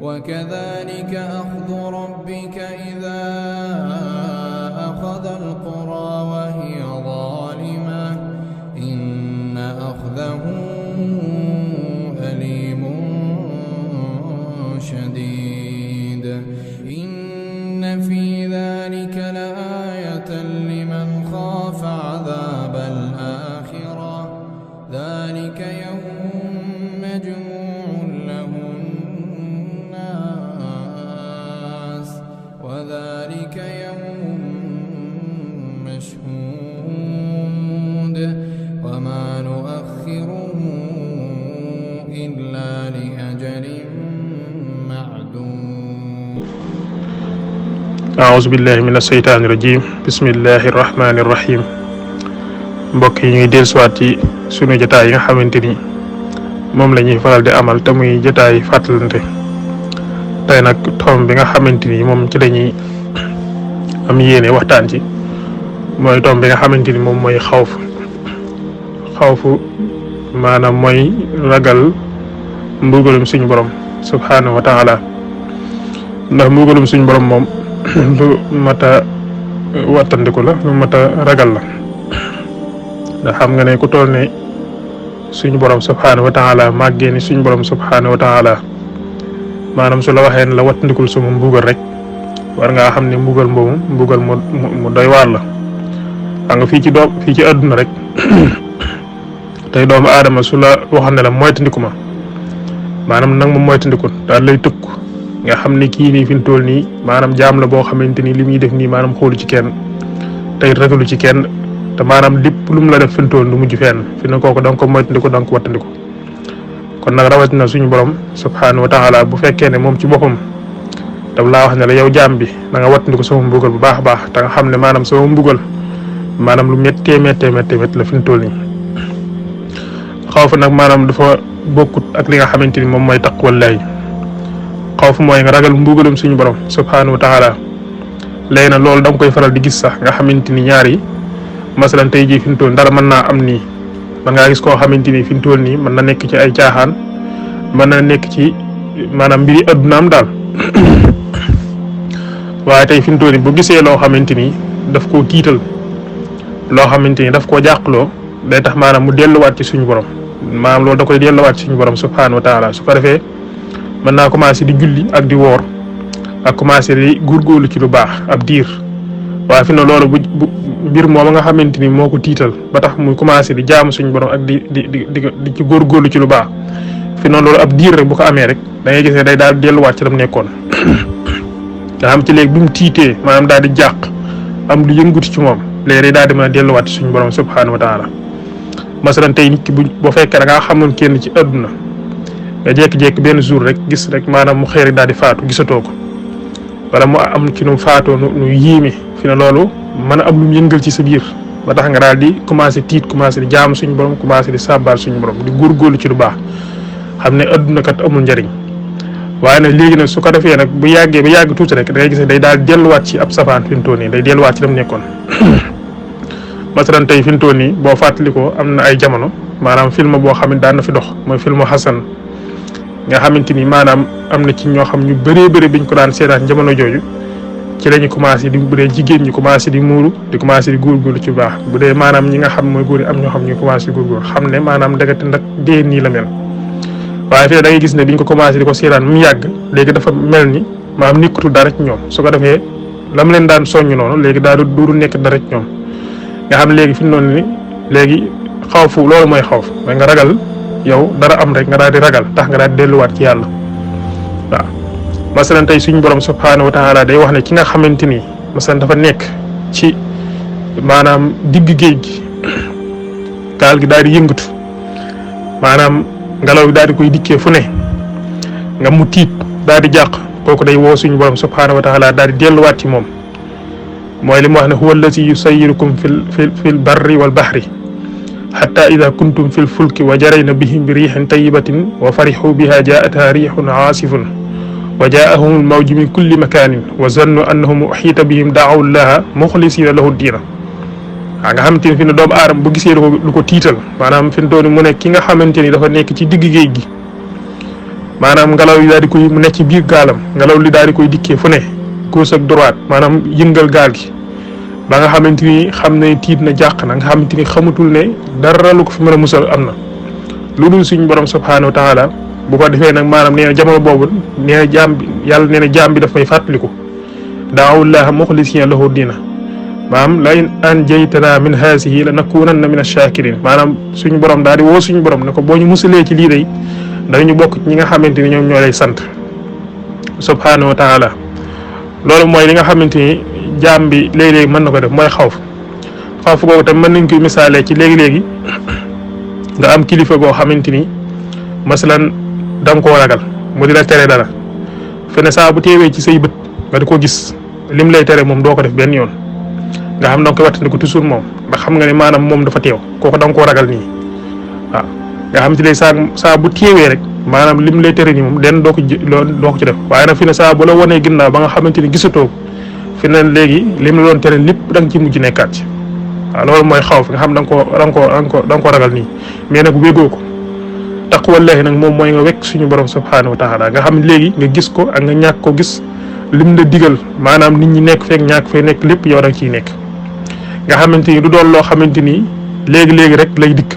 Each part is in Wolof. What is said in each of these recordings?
وكذلك أخذ ربك إذا أخذ القرى وهي ظالمة إن أخذه أليم شديد إن في ذلك لآية لمن خاف عذاب الآخرة ذلك يوم مجموع له الناس وذلك يوم مشهود وما نؤخره إلا لأجل معدود. أعوذ بالله من الشيطان الرجيم بسم الله الرحمن الرحيم. mbokk yi ñuy dellusiwaat ci sunu jotaay yi nga xamante ni moom la ñuy faral di amal te muy jotaay fàttalante tey nag tomb bi nga xamante ni moom ci lañuy am yéene waxtaan ci mooy tomb bi nga xamante ni moom mooy xawfu maanaam mooy ragal mbugalum suñu borom subhanahu wa taala ndax mbugalum suñu borom moom lu mat a wattandiku la lu mat a ragal la ndax xam nga ne ku toll ne suñu borom subhanahu wa taala màggee ni suñu borom subhanahu wa taala maanaam su la waxee ne la wattandikul sama mbugal rek war ngaa xam ne mbugal moomu mbugal mu doy waar la. xam nga fii ci àdduna rek tey doomu aadama su la waxoon ne la moytandiku ma maanaam nag moom moytandikul daal lay tëkku nga xam ne kii nii fi mu toll nii maanaam jaam la boo xamante ni li muy def nii maanaam xoolu ci kenn tey ragalu ci kenn te maanaam lépp lu mu la def fi mu toll du mujj fenn fi ne kooku da nga ko moytandiku da nga ko wattandiku kon nag rawatina suñu borom subhanahu wa taala bu fekkee ne moom ci boppam daf laa wax ne la yow jaam bi da nga wattandiku sama mbugal bu baax a baax te nga xam ne maanaam sama mbugal maanaam lu méttee la fi mu toll nii xawfu nag maanaam dafa bokkut ak li nga xamante ni moom mooy taqwallahi xawfu mooy nga ragal mbugalum suñu borom subhanahu wa taala léegi nag loolu da nga koy faral di gis sax nga xamante ni ñaar yi masalan tey jii fi mu toll dara mën naa am nii man ngaa gis koo xamante ni fi mu toll nii mën na nekk ci ay caaxaan mën na nekk ci maanaam mbiri addunaam daal waaye tey fi mu toll nii bu gisee loo xamante ni daf koo tiital loo xamante ni daf koo jàqloo day tax maanaam mu delluwaat ci suñu borom maanaam loolu da koy delluwaat ci suñu borom subhanahu wa taala su ko defee mën naa commencé di julli ak di woor ak commencé di góorgóorlu ci lu baax ab diir waaye fi ne loolu bu mbir moom nga xamante ni moo ko tiital ba tax muy commencé di jaamu suñu borom ak di ci góorgóorlu ci lu baax fi noonu loolu ab diir rek bu ko amee rek da ngay gis ne day daal delluwaat ci la mu nekkoon nga xam ci léegi bi mu tiitee maanaam daal di jàq am lu yënguti ci moom léegi day daal di mën a delluwaat ci suñu borom subhanahu wa taala masalan tey nit ki boo fekkee da ngaa xamoon kenn ci àdduna nga jékki-jékki benn jour rek gis rek maanaam mu xëy rek daal di faatu gisatoo ko wala mu am ci nu faatoo nu yéeme fi ne loolu mën a am lu mu yëngal ci sa biir ba tax nga daal di commencé tiit commencé di jaamu suñu borom commencé di sàbbaal suñu borom di góorgóorlu ci lu baax xam ne adduna kat amul njariñ waaye nag léegi nag su ko defee nag bu yàggee ba yàgg tuuti rek da ngay gis ne day daal delluwaat ci ab safaan fi mu toll nii day delluwaat ci la mu nekkoon. masalan tey fi mu toll nii boo fàttalikoo am na ay jamono maanaam film boo xam ne daan na fi dox mooy filmu Hassan nga xamante ni maanaam am na ci ñoo xam ñu bëree bëri biñ ko daan seetaan jamono jooju. ci la ñu commencé di bu dee jigéen ñi commencé di muuru di commencé di góorgóorlu ci baax bu dee maanaam ñi nga xam mooy góor yi am ñoo xam ñu commencé di góorgóorlu xam ne maanaam ndekete nag dee nii la mel waaye fii da ngay gis ne biñ ko commencé di ko seetaan mu yàgg léegi dafa mel ni maanaam nekkatu dara ci ñoom su ko defee la mu leen daan soññ noonu léegi daal du nekk dara ci ñoom nga xam léegi fi mu noonu ni léegi xawfu loolu mooy xawf mooy nga ragal yow dara am rek nga daal di ragal tax nga daal di delluwaat ci yàlla waaw. masalan tey suñu borom subhanahu wa taala day wax ne ki nga xamante ni masalan dafa nekk ci maanaam digg géej gi gaal gi daal di yëngatu maanaam ngelaw bi daal di koy dikkee fu ne nga mu tiit daal di jàq kooku day woo suñu borom subhanahu wa taala daal di delluwaat ci moom mooy li mu wax ne huwa allazi yusayyirukum fil barri wal bahri hatta idha kuntum fil fulki wa jarayna bihim bi rihin tayyibatin wa farihu biha ja'atha rihun 'asifun وجاءهم الموج من كل مكان وظنوا أنهم أحيط بهم دعوا الله مخلصين له الدين nga xamanteni fi ne doomu aadama bu gisee lu ko tiital maanaam fi mu toll mu ne ki nga xamanteni dafa nekk ci digg géej gi maanaam ngelaw yi daal di koy mu nekk ci biir gaalam ngelaw li daal di koy dikkee fu ne gauche ak droite maanaam yëngal gaal gi ba nga xamante ni xam ne tiit na jàq na nga xamante ni xamatul ne dara lu ko fi mën a musal am na lu dul suñu borom subhaanahu wa taala bu ko defee nag maanaam nee na jamono boobu nee na jaam bi yàlla nee na jaam bi daf may fàttaliku daawullaha muxlisina lahu diina maanaam la in anjaytana min haasihi la nakunanna min ash-shakirin maanaam suñu borom daal di woo suñu borom ne ko boo ñu musalee ci lii day dañu bokk ci ñi nga xamante ni ñoom ñoo lay sant subhaanahu wa taala loolu mooy li nga xamante ni jaam bi léegi-léegi mën na ko def mooy xawf googu tam mën nañ koy misaalee ci léegi-léegi nga am kilifa goo xamante ni masalan da nga koo ragal mu di la tere dara fene saa bu teewee ci say bët nga di ko gis lim lay tere moom doo ko def benn yoon nga xam da nga koy wattandiku toujours moom ndax xam nga ne maanaam moom dafa teew kooku da nga koo ragal nii waaw nga xam te ne saa bu teewee rek maanaam lim lay tere nii moom den doo ko ci def waaye nag fi ne saa bu la wanee ginnaaw ba nga xamante ni gisatoo fi ne léegi lim la doon tere lépp da nga ci mujj nekkaat ci waaw loolu mooy xaw fi nga xam da nga ko ragal nii mais nag wégoo ko taqwallahi nag moom mooy nga wekk suñu borom subhaanahu wa taala nga xam léegi nga gis ko ak nga ñàkk ko gis lim la digal maanaam nit ñi nekk feek ñàkk fee nekk lépp yow da nga ciy nekk nga xamante ni du doon loo xamante ni léegi-léegi rek lay dikk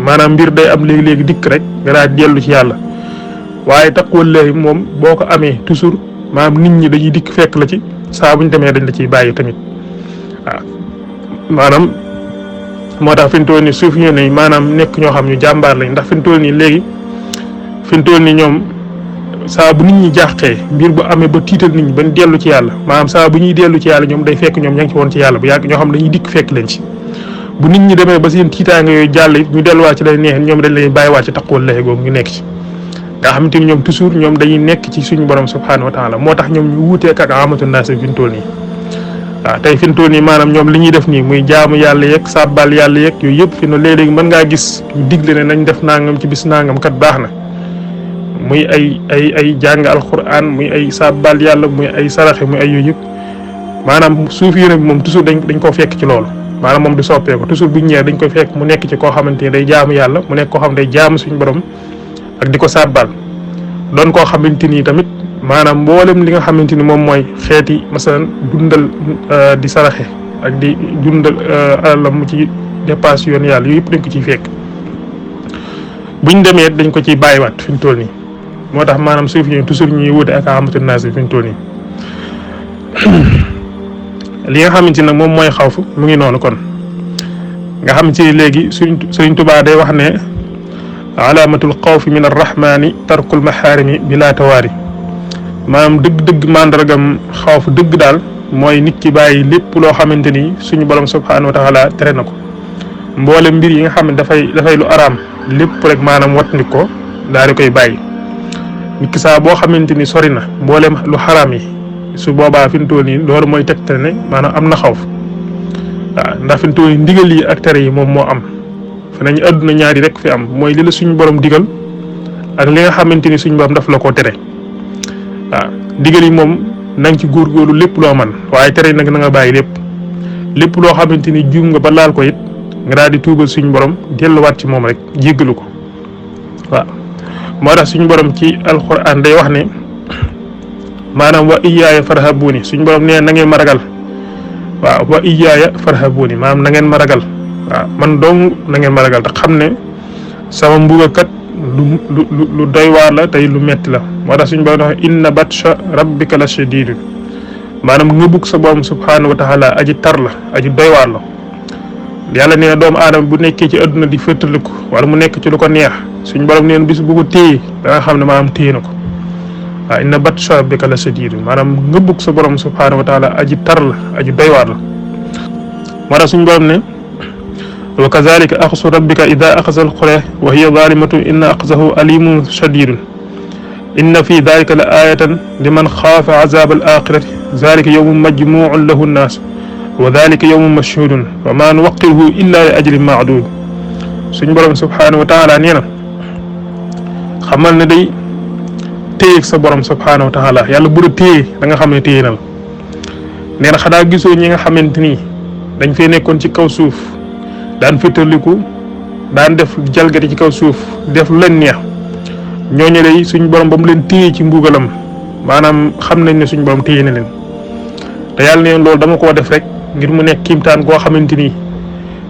maanaam mbir day am léegi-léegi dikk rek nga daa dellu ci yàlla waaye taqwallahi moom boo ko amee toujours maanaam nit ñi dañuy dikk fekk la ci saa buñ demee dañ la ciy bàyyi tamit waaw maanaam moo tax fi mu toll nii suuf ñu ne maanaam nekk ñoo xam ñu jàmbaar lañ ndax fi mu toll nii léegi fi mu toll nii ñoom saa bu nit ñi jaaxee mbir bu amee ba tiital nit ñi ba dellu ci yàlla maanaam saa bu ñuy dellu ci yàlla ñoom day fekk ñoom ña ngi ci woon ci yàlla bu yàgg ñoo xam dañuy dikk fekk leen ci bu nit ñi demee ba seen tiitaanga yooyu jàll ñu delluwaat ci lay neex ñoom dañ lay bàyyiwaat ci taqwallahi googu ñu nekk ci nga xamante ni ñoom toujours ñoom dañuy nekk ci suñu borom subhaanahu wa taala moo tax ñoom ñu wuuteek ak amatu naas fi mu toll nii waaw tey fi mu toll nii maanaam ñoom li ñuy def nii muy jaamu yàlla yeeg sàbbal yàlla yeeg yooyu yëpp fi ne léeg-léegi mën ngaa gis ñu digle ne nañ def nangam ci bis nangam kat baax na muy ay jàng alquran muy ay sàbbal yàlla muy ay saraxe muy ay yooyu yëpp maanaam suuf yi nag moom toujours dañ koo fekk ci loolu maanaam moom du soppeeku toujours bu ñu ñëwee dañ koy fekk mu nekk ci koo xamante ni day jaamu yàlla mu nekk koo xam day jaamu suñu borom ak di ko sàbbal doon koo xamante ni tamit maanaam mboolem li nga xamante ni moom mooy xeeti masalan dundal di saraxe ak di dundal alalam mu ci dépasse yoon yàlla yooyu yëpp dañ ko ciy fekk buñ demee dañ ko ciy bàyyiwaat fi ñu toll nii moo tax maanaam suuf yi toujours ñuy wute ak amatu naas fi ñu toll nii li nga xamante ni nag moom mooy xawfu mu ngi noonu kon nga xamante ni léegi Sëriñ Tuubaa day wax ne alaamatul xawfi min arrahmani tarkul maxaarimi bila tawaari maanaam dëgg-dëgg mandargam xawf dëgg daal mooy nit ki bàyyi lépp loo xamante ni suñu borom subhaanahu wa taala tere na ko mboole mbir yi nga xam ne dafay lu araam lépp rek maanaam wattandik ko daal di koy bàyyi nit ki saa boo xamante ni sori na mboolem lu xaraam yi su boobaa fi mu toll nii loolu mooy tegtal ne maanaam am na xawf waaw ndax fi mu toll nii ndigal yi ak tere yi moom moo am fi nañu àdduna ñaari rek fi am mooy li la suñu borom digal ak li nga xamante ni suñu borom daf la koo tere waaw digal yi moom na nga ci góorgóorlu lépp loo man waaye tere yi nag na nga bàyyi lépp loo xamante ni juum nga ba laal ko it nga daal di tuubal suñu borom delluwaat ci moom rek jéggalu ko waaw moo tax suñu borom ci alquran day wax ne maanaam wa iyaaya farhabuuni suñu borom nee na ngeen ma ragal waaw wa iyaaya farhabuuni maanaam na ngeen ma ragal waaw man dong na ngeen ma ragal te xam ne sama mbuga kat lu doy waar la tey lu metti la moo tax suñu borom wax inna batsha rabbika la shadidun maanaam nga bugg sa borom subhanahu wa taala aji tar la aji doy waar la yàlla nee na doomu aadama bu nekkee ci adduna di fëttaliku wala mu nekk ci lu ko neex suñu borom nee na bis bu ko téye da nga xam ne maanaam téye na ko waaw inna batsha rabbika la shadidun maanaam nga bugg sa borom subhanahu wa taala aji tar la aji doy waar la moo tax suñu borom ne wa kazalika axsu rabbika ida axasa alqura wa hiya zalimatu inna axsahu alimun shadidun inna fi dalika la ayatan liman xaafa azaba al axirati zalika yawmun majmuun lahu nnaas wa dalika yawmun mashhudun wa ma nuwaqiruhu illa li ajrin maadud suñ borom subhanahu wa taala nee na xamal ne day téyeeg sa borom subhanahu wa taala yàlla bu la téye da nga xam ne téye na la nee na xanaa gisoo ñi nga xamante ni dañ fee nekkoon ci kaw suuf daan fétaliku daan def jalgati ci kaw suuf def lu leen neex ñooñu day suñ borom ba mu leen téye ci mbugalam maanaam xam nañ ne suñ borom téye na leen te yàlla neen loolu dama koo def rek ngir mu nekk kiimtaan goo xamante ni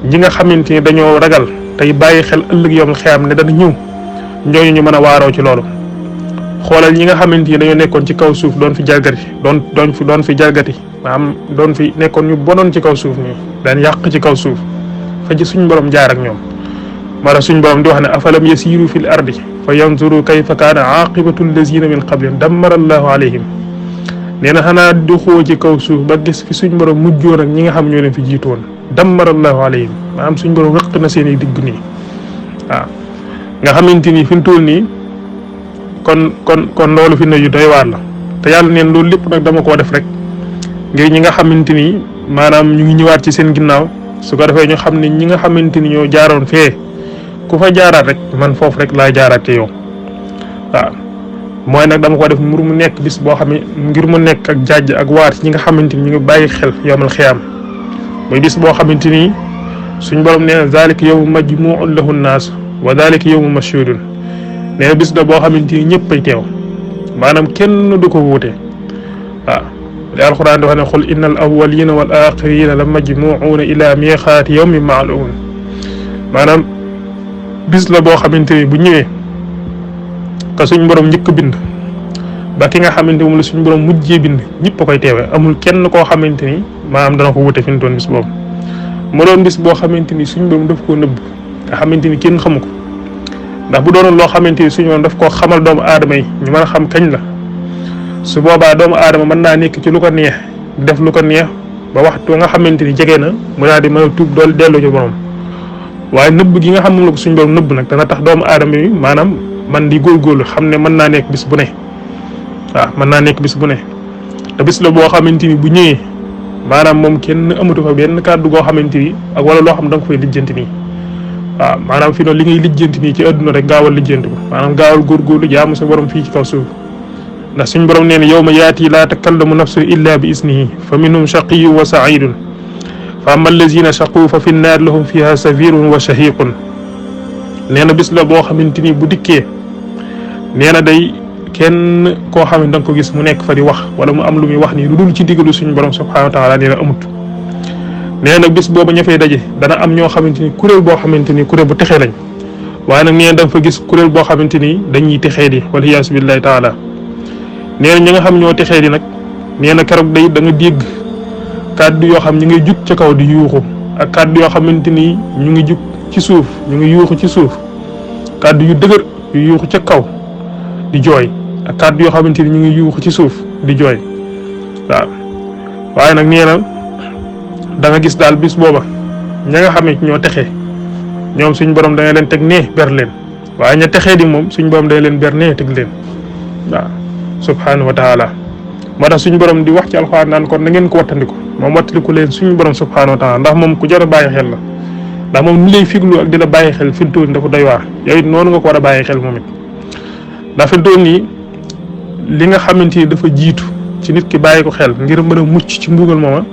ñi nga xamante ni dañoo ragal tey bàyyi xel ëllëg yawmal xiyaam ne dana ñëw ñooñu ñu mën a waaroo ci loolu xoolal ñi nga xamante ni dañoo nekkoon ci kaw suuf doon fi jalgati doon fi jalgati maanaam doon fi nekkoon ñu bonoon ci kaw suuf nii daan yàq ci kaw suuf fa ci suñ borom jaar ak ñoom mara suñ borom di wax ne afalam yasiru fil ardi fa yanzuru kayfa kaana aqibatu allazina min qablihim dammara allahu alayhim nee na xanaa di xoo ci kaw suuf ba gis fi suñ borom mujjoon ak ñi nga xam ñoo leen fi jiitu woon dammara allahu alayhim maanaam suñ borom rëq na seen i digg nii waaw nga xamante ni fi mu toll nii kon loolu fi ne yu doy waar la te yàlla neen loolu lépp nag dama koo def rek ngir ñi nga xamante ni maanaam ñu ngi ñëwaat ci seen ginnaaw su ko defee ñu xam ne ñi nga xamante ni ñoo jaaroon fee ku fa jaaraat rek man foofu rek laay jaaraat ci yow waaw mooy nag dama ko def ngir mu nekk bis boo xam ne ngir mu nekk ak jàjj ak waar ci ñi nga xamante ni ñu ngi bàyyi xel yawmal xiyaam mooy bis boo xamante ni suñ borom nee na zaalika yawmu majmuu'un lahu nnaas wa zaalika yawmu mashhuudun nee na bis la boo xamante ni ñëpp ay teew maanaam kenn du ko wuute waaw li alxuraan di wax ne xul inna al awwalina wal axirina la majmuuuna ila miiqaati yawmin ma'luum maanaam bis la boo xamante ni bu ñëwee ka suñ borom njëkk bind ba ki nga xamante moom la suñ borom mujjee bind ñëpp a koy teewee amul kenn koo xamante ni maanaam dana ko wute fi mu doon bis boobu mu doon bis boo xamante ni suñ borom daf koo nëbb nga xamante ni kenn xamu ko ndax bu doonoon loo xamante ni suñ borom daf koo xamal doomu aadama yi ñu mën a xam kañ la su boobaa doomu aadama mën naa nekk ci lu ko neex def lu ko neex ba waxtu nga xamante ni jege na mu daal di mën a tuub dool delloo ci borom waaye nëbb gi nga xam moom la ko suñ borom nëbb nag dana tax doomu aadama yi maanaam man di góorgóorlu xam ne mën naa nekk bis bu ne waaw mën naa nekk bis bu ne te bis la boo xamante ni bu ñëwee maanaam moom kenn amatu fa benn kàddu goo xamante ni ak wala loo xam da nga koy lijjanti nii waaw maanaam fi noonu li ngay lijjanti nii ci àdduna rek gaawal lijjanti ko maanaam gaawal góorgóorlu jaamu sa borom fii ci kaw suuf ndax suñ borom nee na yawma yaati laa takallamu nafsun illa bi isnihi fa minhum shaqiyun wa saidun fa amma allazina shaqu fa fi nnaar lahum fiha safirun wa shahiqun nee na bis la boo xamante ni bu dikkee nee na day kenn koo xam ne da nga ko gis mu nekk fa di wax wala mu am lu muy wax nii lu dul ci digalu suñu borom subhanahu wa taala nee na amut nee na bis boobu ña fay daje dana am ñoo xamante ni kuréel boo xamante ni kuréel bu texee lañ waaye nag nee na da nga fa gis kuréel boo xamante ni dañuy texee di wala yaasu billahi taala nee na ñi nga xam ñoo texee di nag nee na keroog day da nga dégg kàddu yoo xam ñu ngi jug ca kaw di yuuxu ak kàddu yoo xamante ni ñu ngi jug ci suuf ñu ngi yuuxu ci suuf kàddu yu dëgër yu yuuxu ca kaw di jooy ak kàddu yoo xamante ni ñu ngi yuuxu ci suuf di jooy waaw waaye nag nee na da nga gis daal bis booba ña nga xam ne ñoo texee ñoom suñ borom da nga leen teg nee ber leen waaye ña texee di moom suñ borom da leen ber nee teg leen waaw subhanahu wa taala moo tax suñ borom di wax ci alxuraan naan kon na ngeen ko wattandiku moom wattandiku leen suñ borom subhanahu wa taala ndax moom ku jar a bàyyi xel la ndax moom ni lay figlu ak di la bàyyi xel fi mu toll nii dafa doy waar yow it noonu nga ko war a bàyyi xel moom it ndax fi mu toll nii li nga xamante ni dafa jiitu ci nit ki bàyyi ko xel ngir mën a mucc ci mbugal mooma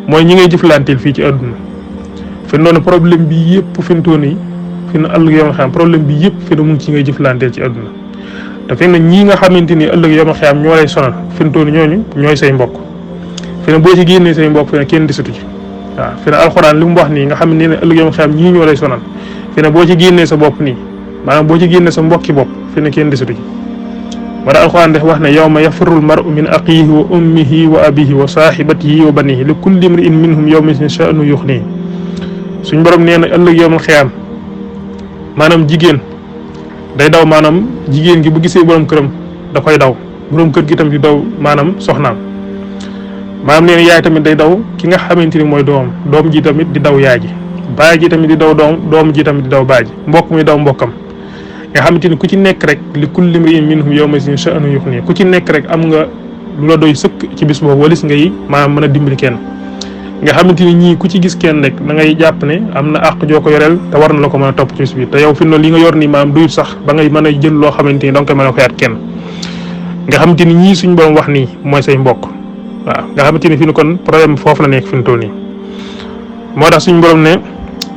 mooy ñi ngay jëflanteel fii ci àdduna fi mu doon problème bi yëpp fi mu toll nii fi mu ëllëg yoo xam problème bi yëpp fi mu ngi ci ngay jëflanteel ci àdduna te fi mu ne ñii nga xamante ni ëllëg yoo xam ñoo lay sonal fi mu toll nii ñooñu ñooy say mbokk fi ne boo ci génnee say mbokk fi ne kenn disatu ci waaw fi ne alxuraan li mu wax nii nga xam ne ëllëg yoo xam ñii ñoo lay sonal fi ne boo ci génnee sa bopp nii maanaam boo ci génnee sa mbokki bopp fi ne kenn disatu ci wala alxuraan def wax ne yawma yafirru lmaru min axiihi wa ummihi wa abihi wa saaxibatihi wa banihi li kulli imri'in minhum yawma sha'nu yuxnihi suñ borom nee na ëllëg yawmal xiyaam maanaam jigéen day daw maanaam jigéen gi bu gisee borom këram da koy daw borom kër gi tamit di daw maanaam soxnaam maanaam nee na yaay tamit day daw ki nga xamante ni mooy doom ji tamit di daw yaay ji baay ji tamit di daw doom ji tamit di daw baay ji mbokk mi daw mbokkam nga xamante ni ku ci nekk rek li kulli imri'in minhum yawma sha'nu yuxnihi ku ci nekk rek am nga lu la doy sëkk ci bis boobu walis ngay maanaam mën a dimbali kenn nga xamante ni ñii ku ci gis kenn rek da ngay jàpp ne am na àq joo ko yoreel te war na la ko mën a topp ci bis bi te yow fi li nga yor nii maanaam duyut sax ba ngay mën a jël loo xamante ni da nga koy mën a fayaat kenn nga xamante ni ñii suñ borom wax nii mooy say mbokk waaw nga xamante ni fi ni kon problème foofu la nekk fi mu toll nii moo tax suñ borom ne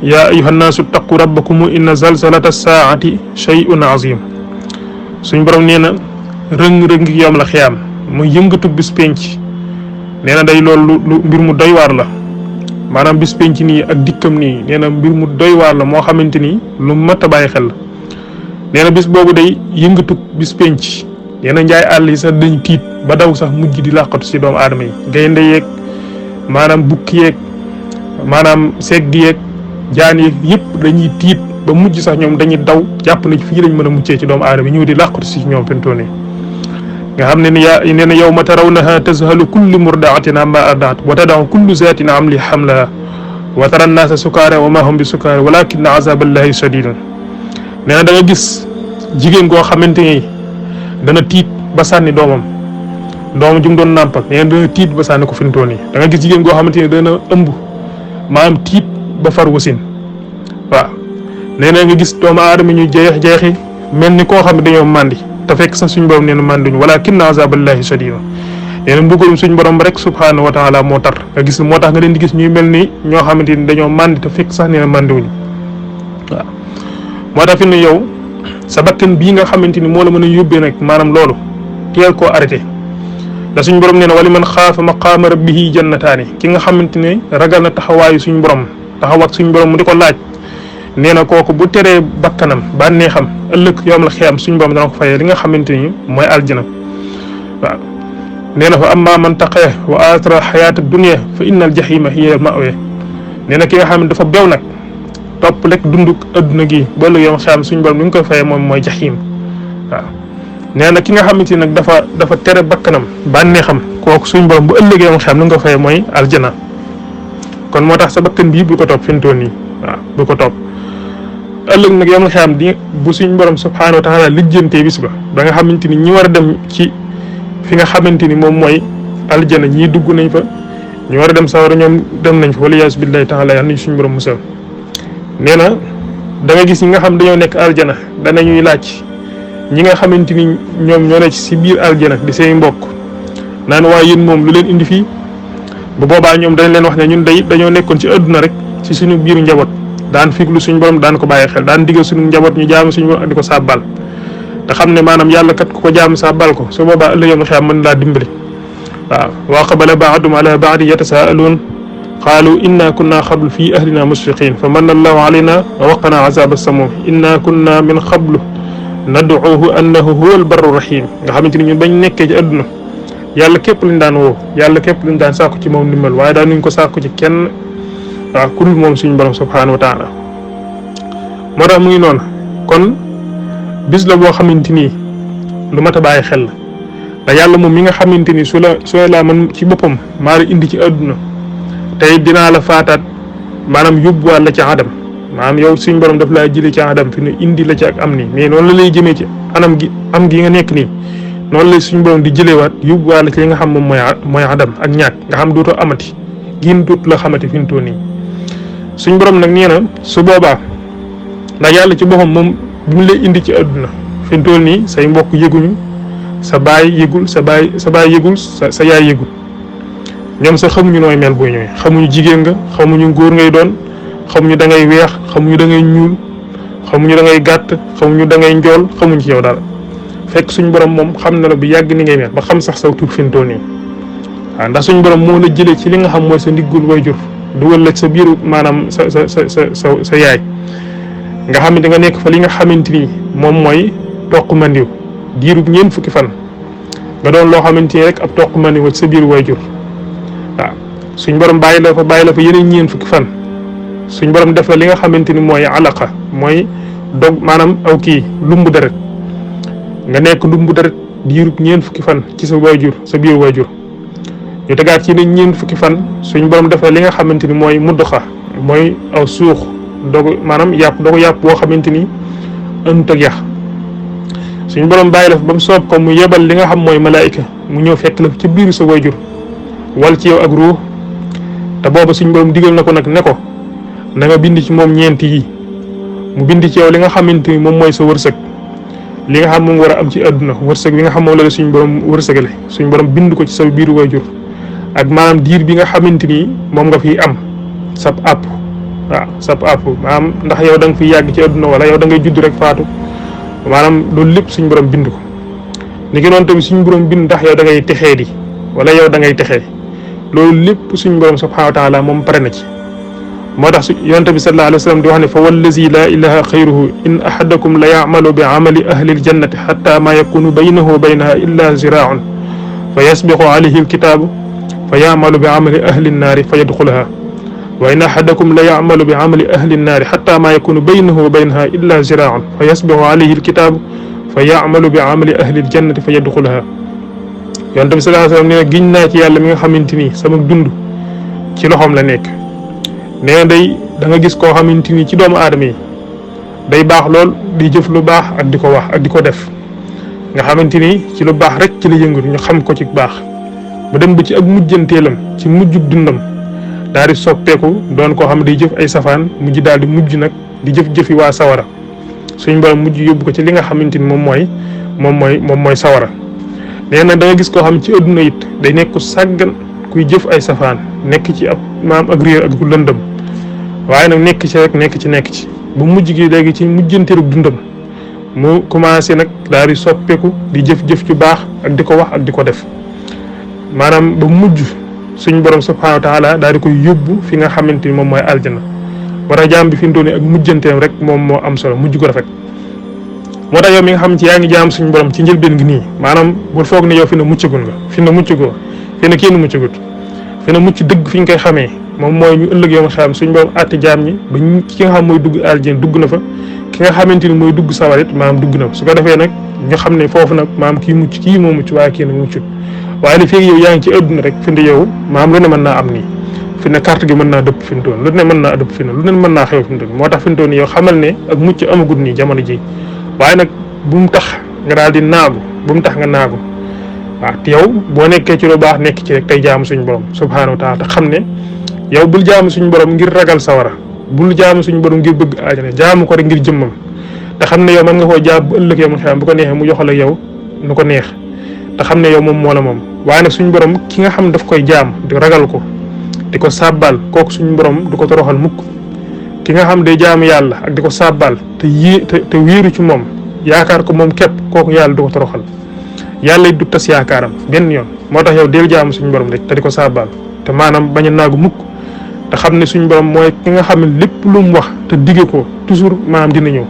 yaa ayyuhan naasu ttaqu rabbakum inna zalzalata saa'ati shay'un azim suñ borom nee na rëng-rëng yom la xiyaam muy yëngatu bis penc nee na day loolu lu mbir mu doy waar la maanaam bis penc nii ak dikkam nii nee na mbir mu doy waar la moo xamante ni lu mat a bàyyi xel la nee na bis boobu day yëngatu bis penc nee na njaay àll yi sax dañ tiit ba daw sax mujj di làqatu si doomu aadama yi gaynde yeeg maanaam bukki yeeg maanaam segg yeeg jaan yeeg yëpp dañuy tiit ba mujj sax ñoom dañuy daw jàpp na fii lañ mën a muccee ci doomu aadama yi ñëw di làqatu si ñoom fentoone nga xam ne ni yaa nee na yawma tarawnaha tazhalu kullu murdaatin amma ardaat wa tadau kullu zaatin amli hamlaha wa tara nnaasa sukaara wa ma hum bi sukaara walakinna azaballahi shadidun nee na da nga gis jigéen goo xamante ni dana tiit ba sànni doomam jum doon nàmpal nee na dana tiit ba sànni ko fintoon yi da nga gis jigéen goo xamante ni dana ëmb maanaam tiit ba far wasin waaw nee na nga gis doomu aadama ñu jeexi mel ni koo xam ne dañoo màndi te fekk sax suñ borom nee na mànduñu walakinna azaballahi shadidun nee na mbugalum suñ borom rek subhanahu wa taala moo tar nga gis moo tax nga leen di gis ñuy mel ni ñoo xamante ni dañoo màndi te fekk sax nee na màndiwuñu waaw moo tax fi ne yow sa bakkan bii nga xamante ni moo la mën a yóbbee nag maanaam loolu teel koo arrêté da suñ borom nee na wali man xaafa maqaama rabbihi jannataani ki nga xamante ne ragal na taxawaayu suñ borom taxaw ak suñ borom mu di ko laaj nee na kooku bu teree bakkanam bànnee xam ëllëg yoom la xiyam suñ borom dana ko fayee li nga xamante ni mooy aljana waaw nee na fa amma man taqee wa aatara xayaata dunia fa inna al jahima hiya al mawe nee na ki nga xam ne dafa bew nag topp rek dunduk adduna gi ba ëllëg yoom xiyam suñ borom li nga koy fayee moom mooy jahim waaw nee na ki nga xamante ni nag dafa tere bakkanam bànnee xam kooku suñ borom bu ëllëgee yoom xiyam li nga koy fayee mooy aljana kon moo tax sa bakkan bii bu ko topp fintoon nii waaw bu ko topp ëllëg nag yoom xiyam di bu suñ borom subhanahu wa taala lijjantee bis ba nga xamante ni ñi war a dem ci fi nga xamante ni moom mooy aljana ñii dugg nañ fa ñu war a dem sawara ñoom dem nañ fa wala yaasu billahi taala yal nañ suñu borom musal nee na da nga gis ñi nga xam dañoo nekk aljana danañuy laaj ñi nga xamante ni ñoom ñoo ne ci biir aljana di seen mbokk naan waaye yéen moom lu leen indi fii bu boobaa ñoom dañ leen wax ne ñun day dañoo nekkoon ci adduna rek ci suñu biiru njaboot daan figlu suñu borom daan ko bàyyi xel daan digal suñu njaboot ñu jaamu suñu borom ak di ko sàbbal te xam ne maanaam yàlla kat ku ko jaamu sàbbal ko su boobaa ëllëg yoom xiyam mën laa dimbali waaw wa aqbala ba'duhum ala ba'din yatasaaluun qaalu inna kunna qablu fi ahlina musfiqin fa manna allahu alayna wa waqana azaba samum inna kunna min qablu nad'uuhu annahu huwa albarru rahim nga xamante ni ñun bañ nekkee ci adduna yàlla képp lañ daan woo yàlla képp lañ daan sàkku ci moom ndimbal waaye daan nuñ ko sàkku ci kenn waaw ku dul moom suñu borom subhanahu wa taala moo tax mu ngi noonu kon bis la boo xamante ni lu mat a bàyyi xel la yàlla moom mi nga xamante ni su la man ci boppam maa la indi ci adduna tey dinaa la faataat maanaam yóbbuwaat la ci adam maanaam yow suñ borom daf laa jëlee ci adam fi ne indi la ci ak am nii mais noonu la lay jëmee ci anam gi am gi nga nekk nii noonu la suñ borom di jëlewaat yóbbuwaat la ci li nga xam moom mooy adam ak ñaak nga xam dootoo amati gin doot la xamati fi mu toll nii suñ borom nag nee na su boobaa ndax yàlla ci boppam moom bi mu lay indi ci adduna fi mu toll nii say mbokk yëguñu sa baay yëgul sa baay yëgul sa yaay yëgul ñoom sax xamuñu nooy mel boo ñëwee xamuñu jigéen nga xamuñu góor ngay doon xamuñu da ngay weex xamuñu da ngay ñuul xamuñu da ngay gàtt xamuñu da ngay njool xamuñu ci yow dara fekk suñ borom moom xam na la bu yàgg ni ngay mel ba xam sax saw tur fi mu toll nii waaw ndax suñ borom moo la jëlee ci li nga xam mooy sa ndiggul way jur dugal la sa biiru maanaam sa yaay nga xamante nga nekk fa li nga xamante ni moom mooy toq mandiw diirub ñeent fukki fan nga doon loo xamante ni rek ab toq mandiw ci sa biiru way jur waaw suñ borom bàyyi la fa yeneen ñeent fukki fan suñ borom def la li nga xamante ni mooy alaqa mooy dog maanaam aw kii lumbu deret nga nekk lumbu deret diirub ñeent fukki fan ci sa way jur sa biiru way jur ñu tegaat ci ne ñeent fukki fan suñ borom def la li nga xamante ni mooy mudduxa mooy aw suux dogu maanaam yàpp boo xamante ni ënt ak yax suñ borom bàyyi la fa ba mu soob ko mu yebal li nga xam mooy malaayika mu ñëw fekk la ci biir sa wayjur wal ci yow ak ruux te booba suñ borom digal na ko nag ne ko na nga bind ci moom ñeent yi mu bind ci yow li nga xamante ni moom mooy sa wërsëg li nga xam moom war a am ci àdduna wërsëg bi nga xam moom la suñ borom wërsëgale suñ borom bind ko ci sa biiru wayjur ak maanaam diir bi nga xamante ni moom nga fiy am sab àpp waaw sab àpp maanaam ndax yow da nga fiy yàgg ci àdduna wala yow da ngay judd rek faatu maanaam loolu lépp suñ borom bind ko ni ki noonu tamit suñu borom bind ndax yow da ngay texee di wala yow da ngay texee loolu lépp suñu borom subhanahu wa taala moom pare na ci moo tax yonent bi sallallahu alayhi wa sallam di wax ne fa wallazi la ilaha xayruhu in ahadakum la ya'malu bi amali ahli aljannati hatta ma yakunu baynahu wa baynaha illa ziraa'un fa yasbiqu alayhi alkitaabu fa ya'malu bi amali ahli annaari fa yadxulaha wa in ahadakum la ya'malu bi amali ahli annaari hatta ma yakunu baynahu wa baynaha illa ziraa'un fa yasbiqu alayhi alkitaabu fa ya'malu bi amali ahli aljannati fa yadxulaha yonent bi sallallahu alayhi wa sallam nee na giñ naa ci yàlla mi nga xamante ni sama dund ci loxoom la nekk nee na day da nga gis koo xamante ni ci doomu aadama yi day baax lool di jëf lu baax ak di ko wax ak di ko def nga xamante ni ci lu baax rek ci la yëngatu ñu xam ko ci baax mu dem ba ci ak mujjanteelam ci mujjug dundam daal di soppeeku doon koo xam ne day jëf ay safaan mujj daal di mujj nag di jëf-jëfi waa sawara suñ borom mujj yóbbu ko ci li nga xamante ni moom mooy sawara nee na da nga gis koo xam ci adduna it day nekk ku sàggan kuy jëf ay safaan nekk ci ab maam ak réer ak lëndëm waaye nag nekk ci bu mujj gi léegi ci mujjanteelug dundam mu commencé nag daal di soppeeku di jëf-jëf ju baax ak di ko wax ak di ko def maanaam ba mujj suñ borom subhanahu wa taala daal di koy yóbbu fi nga xamante ni moom mooy aljana war a jaam bi fi mu toll nii ak mujjanteem rek moom moo am solo mujj ko rafet moo tax yow mi nga xam ci yaa ngi jaam suñu borom ci njëlbeen gi nii maanaam bul foog ne yow fi na muccagul nga fi na muccagoo fi na kenn muccagut fi na mucc dëgg fi ñu koy xamee moom mooy ñu ëllëg yow ma xam suñu borom àtte jaam ñi ba ki nga xam mooy dugg aljana dugg na fa ki nga xamante ni mooy dugg sawar it maanaam dugg na fa su ko defee nag ñu xam ne foofu nag maanaam kii mucc kii moo mucc waaye kii nag muccut waaye li feeg yow yaa ngi ci adduna rek fi ne yow maanaam lu ne mën naa am nii fi ne carte gi mën naa dëpp fi mu toll lu ne mën naa dëpp fi ne lu ne mën naa xew fi mu toll moo tax fi mu toll nii yow xamal ne ak mucc amagut nii jamono ji waaye nag bu mu tax nga daal di naagu bu mu tax nga naagu waaw te yow boo nekkee ci lu baax nekk ci rek tey jaamu suñu borom subhaanahu wa taala te xam ne yow bul jaamu suñu borom ngir ragal sawara bul jaamu suñu borom ngir bëgg aajana jaamu ko rek ngir jëmmam te xam ne yow mën nga koo jaam bu ëllëg yow mu xam bu ko neexee mu joxal ak yow nu ko neex te xam ne yow moom moo la moom waaye nag suñu borom ki nga xam daf koy jaam di ragal ko di ko sàbbal kooku suñu borom du ko toroxal mukk ki nga xam day jaamu yàlla ak di ko sàbbal te wéeru ci moom yaakaar ko moom képp kooku yàlla du ko toroxal yàlla it du tas yaakaaram benn yoon moo tax yow del jaamu suñu borom rek te di ko sàbbal te maanaam bañ a naagu mukk te xam ne suñu borom mooy ki nga xam ne lépp lu mu wax te digge ko toujours maanaam dina ñëw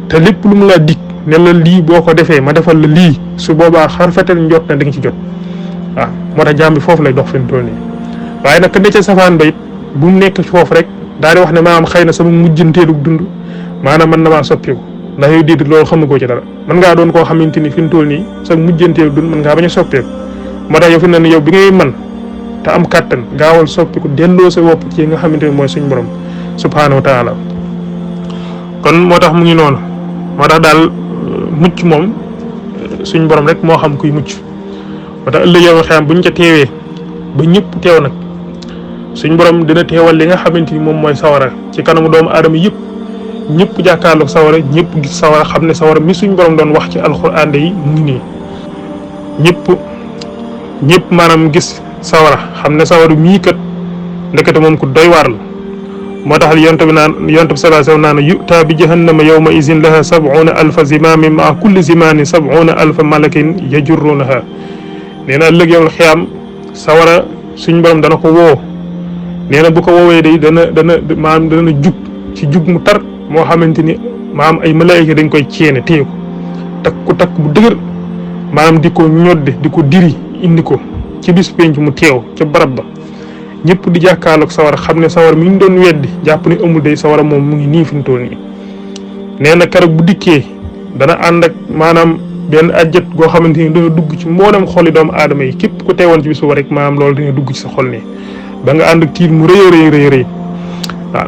te lépp lu mu la dig ne la lii boo ko defee ma defal la lii su boobaa xarfetal njot na di nga ci jot waaw moo tax jaam bi foofu lay dox fi mu toll nii waaye nag ka ne ca safaan ba it bu mu nekk foofu rek daal di wax ne maanaam xëy na sama mujjanteelug dund maanaam mën na maa soppiku ndax yow déedéet loolu xamagoo ci dara mën ngaa doon koo xamante ni fi mu toll nii sa mujjanteelug dund mën ngaa bañ a soppeeku moo tax yow fi mu ne yow bi ngay man te am kàttan gaawal soppiku delloo sa wopp ci nga xamante ni mooy suñ borom subhaanahu wa taala kon moo tax mu ngi noonu moo tax daal mucc moom suñ borom rek moo xam kuy mucc moo tax ëllëg yow xam buñ ca teewee ba ñëpp teew nag suñ borom dina teewal li nga xamante ni moom mooy sawara ci kanamu doomu aadama yëpp ñëpp jàkkaarloog sawara ñëpp gis sawara xam ne sawara mi suñ borom doon wax ci alxuraan yi mu ngi nii ñëpp maanaam gis sawara xam ne sawara mii kat ndekete moom ku doy waar la moo tax yonent bi sallallahu alayhi wa sallam naan yu'taa bi jahannama yawma izin laha 70,000 zimaamin maa kulli zimaamin 70,000 malakin yajurrunaha nee na ëllëg yow xiyaam sawara suñ borom dana ko woo nee na bu ko woowee day dana jug ci jug mu tar moo xamante ni maanaam ay malaayika dañ koy ceene téye ko takk bu dëgër maanaam di ko ñodde di ko diri indi ko ci bis penc mu teew ca barab ba ñëpp di jàkkaarloog sawara xam ne sawara mi ñu doon weddi jàpp ni amul day sawara moom mu ngi nii fi mu toll nii nee na keroog bu dikkee dana ànd ak maanaam benn ajjat goo xamante ni dana dugg ci mboolem xoli doomu aadama yi képp ku teewoon ci bis boobu rek maanaam loolu dina dugg ci sa xol nii ba nga ànd ak tiit mu rëy waaw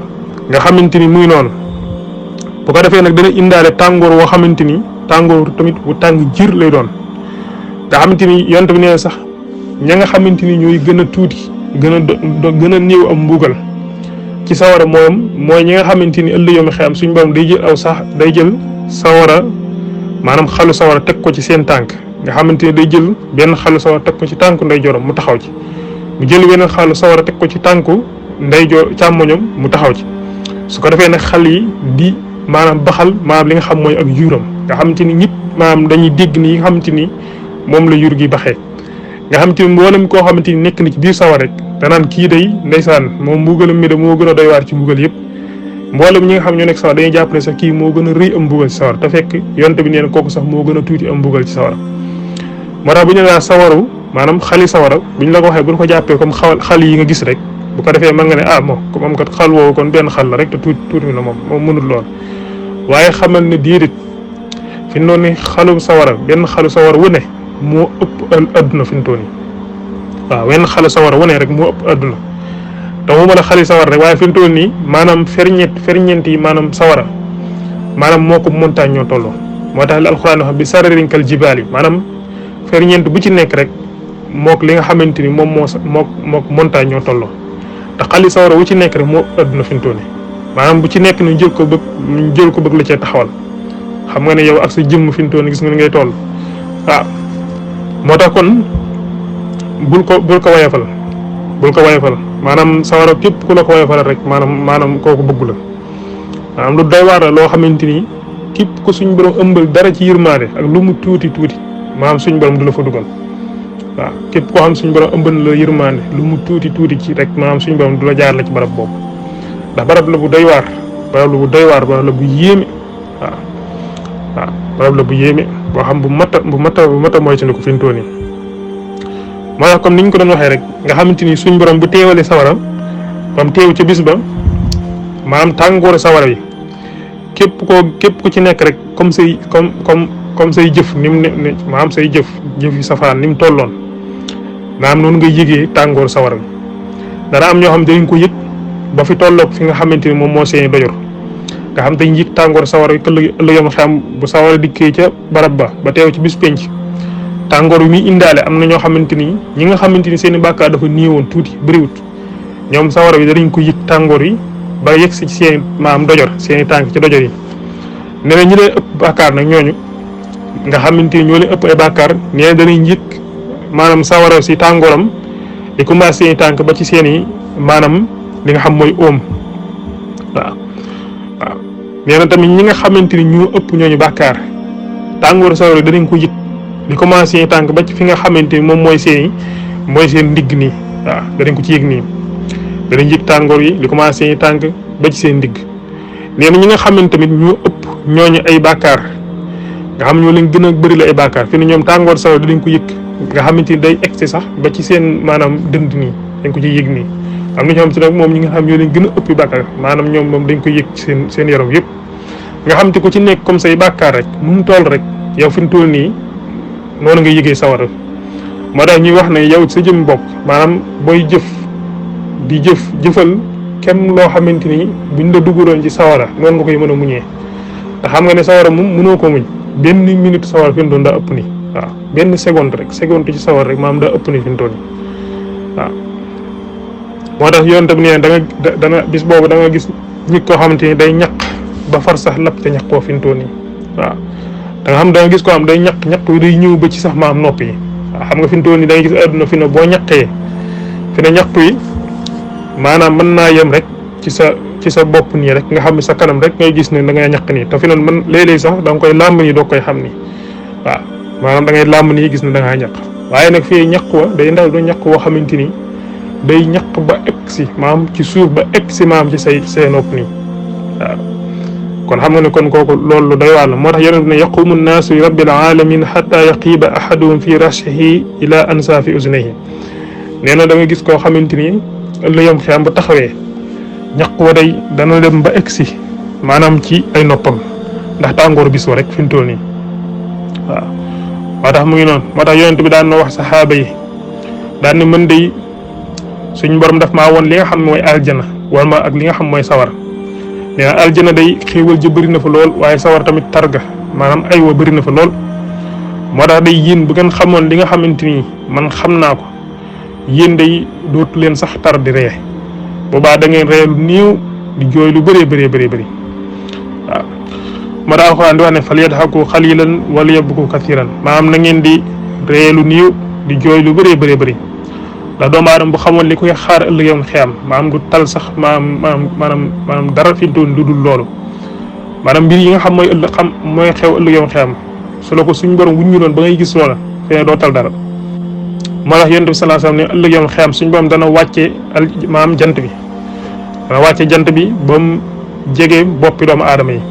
nga xamante ni muy noonu bu ko defee nag dana indaale tàngoor woo xamante ni tàngoor tamit bu tàng jir lay doon nga xamante ni yonent bi nee sax ña nga xamante ni ñooy gën a tuuti gën a néew am mbugal ci sawara mooy ñi nga xamante ni ëllëg yawmal xiyaam suñ borom day jël sawara maanaam xalu sawara teg ko ci seen tànk nga xamante ni day jël benn xalu sawara teg ko ci tànku ndeyjooram mu taxaw ci mu jël beneen xalu sawara teg ko ci tànku ndeyjoor càmmoñam mu taxaw ci su ko defee nag xal yi di maanaam baxal maanaam li nga xam mooy ak yuuram nga xamante ni ñëpp maanaam dañuy dégg ni nga xamante ni moom la yur gi baxee nga xamante ni mboolem koo xamante ni nekk na ci biir sawar rek danaan kii day ndeysaan moom mbugalam mi de moo gën a doy waar ci mbugal yëpp mboolem ñi nga xam ñoo nekk sawar dañuy jàpp ne sax kii moo gën a rëy am mbugal ci sawar te fekk yonte bi nee na kooku sax moo gën a tuuti am mbugal ci sawar moo tax bu ñu laa sawaru maanaam xali sawara bu ñu la ko waxee bu ñu ko jàppee comme xal yi nga gis rek bu ko defee mën nga ne ah moom kat xal woowu kon benn xal la rek te tuuti la moom mënul lool waaye xamal ne déedéet fi mu ne xalu sawara benn xalu sawara wu ne moo ëpp adduna fi mu toll nii waaw wenn xalu sawara wu ne rek moo ëpp adduna te mu mën a xali sawara rek waaye fi mu toll nii maanaam ferñeent yi maanaam sawara maanaam moo ko montagne ñoo tolloo moo tax li alxuraan wax bi sararin kal jibaal yi maanaam ferñeent bu ci nekk rek mook li nga xamante ni moom mook montagne ñoo tolloo te xali sawara wu ci nekk rek moo adduna fi mu toll nii maanaam bu ci nekk ñu jël ko bëgg la cee taxawal xam nga ne yow ak sa jëmm fi mu toll nii gis nga ni ngay toll waaw moo tax kon bul ko wayafal maanaam sawara képp ku la ko wayafal rek maanaam kooku bëgg la maanaam lu doy waar la loo xamante ni képp ku suñ borom ëmbal dara ci yërmaande ak lu mu tuuti maanaam suñ borom du la fa dugal waaw képp koo xam suñ borom ëmbal la yërmaande lu mu tuuti ci rek maanaam suñ borom du la jaar la ci barab boobu ndax barab la bu doy waar barab la bu yéeme waaw barab la bu yéeme boo xam bu mata mooy ci ne ko fi mu toll nii moo tax comme ni ñu ko doon waxee rek nga xamante ni suñ borom bu teewalee sawara bam teew ca bis ba maanaam tàngooru sawara yi képp ku ci nekk rek comme say jëf ni mu ne maanaam say jëf yu safaan ni mu tolloon maanaam noonu ngay yëgee tàngooru sawara bi dana am ñoo xam dañ ko yëg ba fi tolloog fi nga xamante ni moom moo seeni dojor nga xam dañ yëg tàngooru sawara yi ëllëgam xam bu sawara dikkee ca barab ba teew ci bis penc tàngoor bi muy indaale am na ñoo xamante ni ñi nga xamante ni seen i bàkkaar dafa néewoon tuuti bëriwut ñoom sawara bi danañ ko yëg tàngoor yi ba yegg si seen maam dojor seen i tànk ci dojor yi nee na ñi leen ëpp bàkkaar nag ñooñu nga xamante ni ñoo leen ëpp ay bàkkaar nee na danañ yëg maanaam sawara si tàngooram di commencé seen i tànk ba ci seen i maanaam li nga xam mooy oom waaw nee na tamit ñi nga xamante ni ñoo ëpp ñooñu bàkkaar tàngooru sawara danañ ko yëg di commencé tànk ba ci fi nga xamante ni moom mooy seen ndigg nii waaw danañ ko ci yëg nii danañ yëg tàngoor yi di commencé tànk ba ci seen ndigg nee na ñi nga xamante tamit ñoo ëpp ñooñu ay bàkkaar nga xam ñoo leen gën a bëri la ay bàkkaar fi ne ñoom tàngoor sawara danañ ko yëg nga xamante ni day egsi sax ba ci seen maanaam dënd nii dañ ko ciy yëg nii am na ñoo xam si nag moom ñi nga xam ñoo leen gën a ëpp bàkkaar maanaam ñoom moom dañ ko yëg seen yaram yëpp nga xam te ku ci nekk comme say bàkkaar rek mu toll rek yow fi mu toll nii noonu nga yëgee sawara moo tax ñuy wax ne yow sa jëm bopp maanaam booy jëfal kem loo xamante ni buñ la dugaloon ci sawara noonu nga koy mën a muñee te xam nga ne sawara moom mënoo ko muñ benn minute sawara fi mu doon daa ëpp ni waaw benn seconde ci sawara rek maanaam daa ëpp ni fi mu toll waaw moo tax yoon tam nee dana bis boobu da nga gis nit koo xamante ni day ñaq ba far sax lapp te ñaq koo fi mu toll nii waaw da nga xam da nga gis ko am day ñaq yi day ñëw ba ci sax maam nopp yi waaw xam nga fi mu toll nii da nga gis àdduna fi ne boo ñaqee fi ne ñaq yi maanaam mën naa yem rek ci sa bopp nii rek nga xam ne sa kanam rek ngay gis ne da ngay ñaq nii te fi noonu man léeg-léeg sax da nga koy làmb nii doo koy xam ni waaw maanaam da ngay làmb nii gis ne da ngaa ñaq waaye nag fii ñaq wa day ndaw du ñaq woo xamante ni day ñaq ba egg si maam ci suuf ba egg si maam ci say nopp nii waaw kon xam nga ne kon kooku loolu doy waar la moo tax yonent ne yaqumu nnaasu li rabbil alamin xata yaqiba ahaduhum fi rashihi ila ansaafi uznayhi nee na da nga gis koo xamante ni ëllëgam xiyam bu taxawee ñaq wa day dana dem ba egg si maanaam ci ay noppam ndax tàngoor bis wa rek fi mu toll nii waaw moo tax mu ngi noonu moo tax yonent bi daan na wax saxaaba yi daan ne mën day suñ borom daf maa woon li nga xam mooy aljana wala ma ak li nga xam mooy sawar nee na aljana day xéewal ji bëri na fa lool waaye sawar tamit targa maanaam ay wa bëri na fa lool moo tax day yéen bu ngeen xamoon li nga xamante ni man xam naa ko yéen day dootu leen sax tar di ree boobaa da ngeen ree lu néew di jooy lu bëree bëri waaw moo tax alxuraan di wax ne fal yadhaku xalilan wala yabku kathiran maanaam na ngeen di ree lu néew di jooy lu bëree bëri ndax doomu aadama bu xamoon li koy xaar ëllëg yoon xiyam maanaam du tal sax maanaam dara fi doon lu dul loolu maanaam mbir yi nga xam mooy ëllëg xam mooy xew ëllëg yow xiyam su la ko suñ borom wuññu loon ba ngay gis loola fee doo tal dara. moo tax yonent bi sallallahu alayhi wasallam ne ëllëg yow xiyam suñ borom dana wàcce maanaam jant bi dana wàcce jant bi ba mu jege boppi doomu aadama yi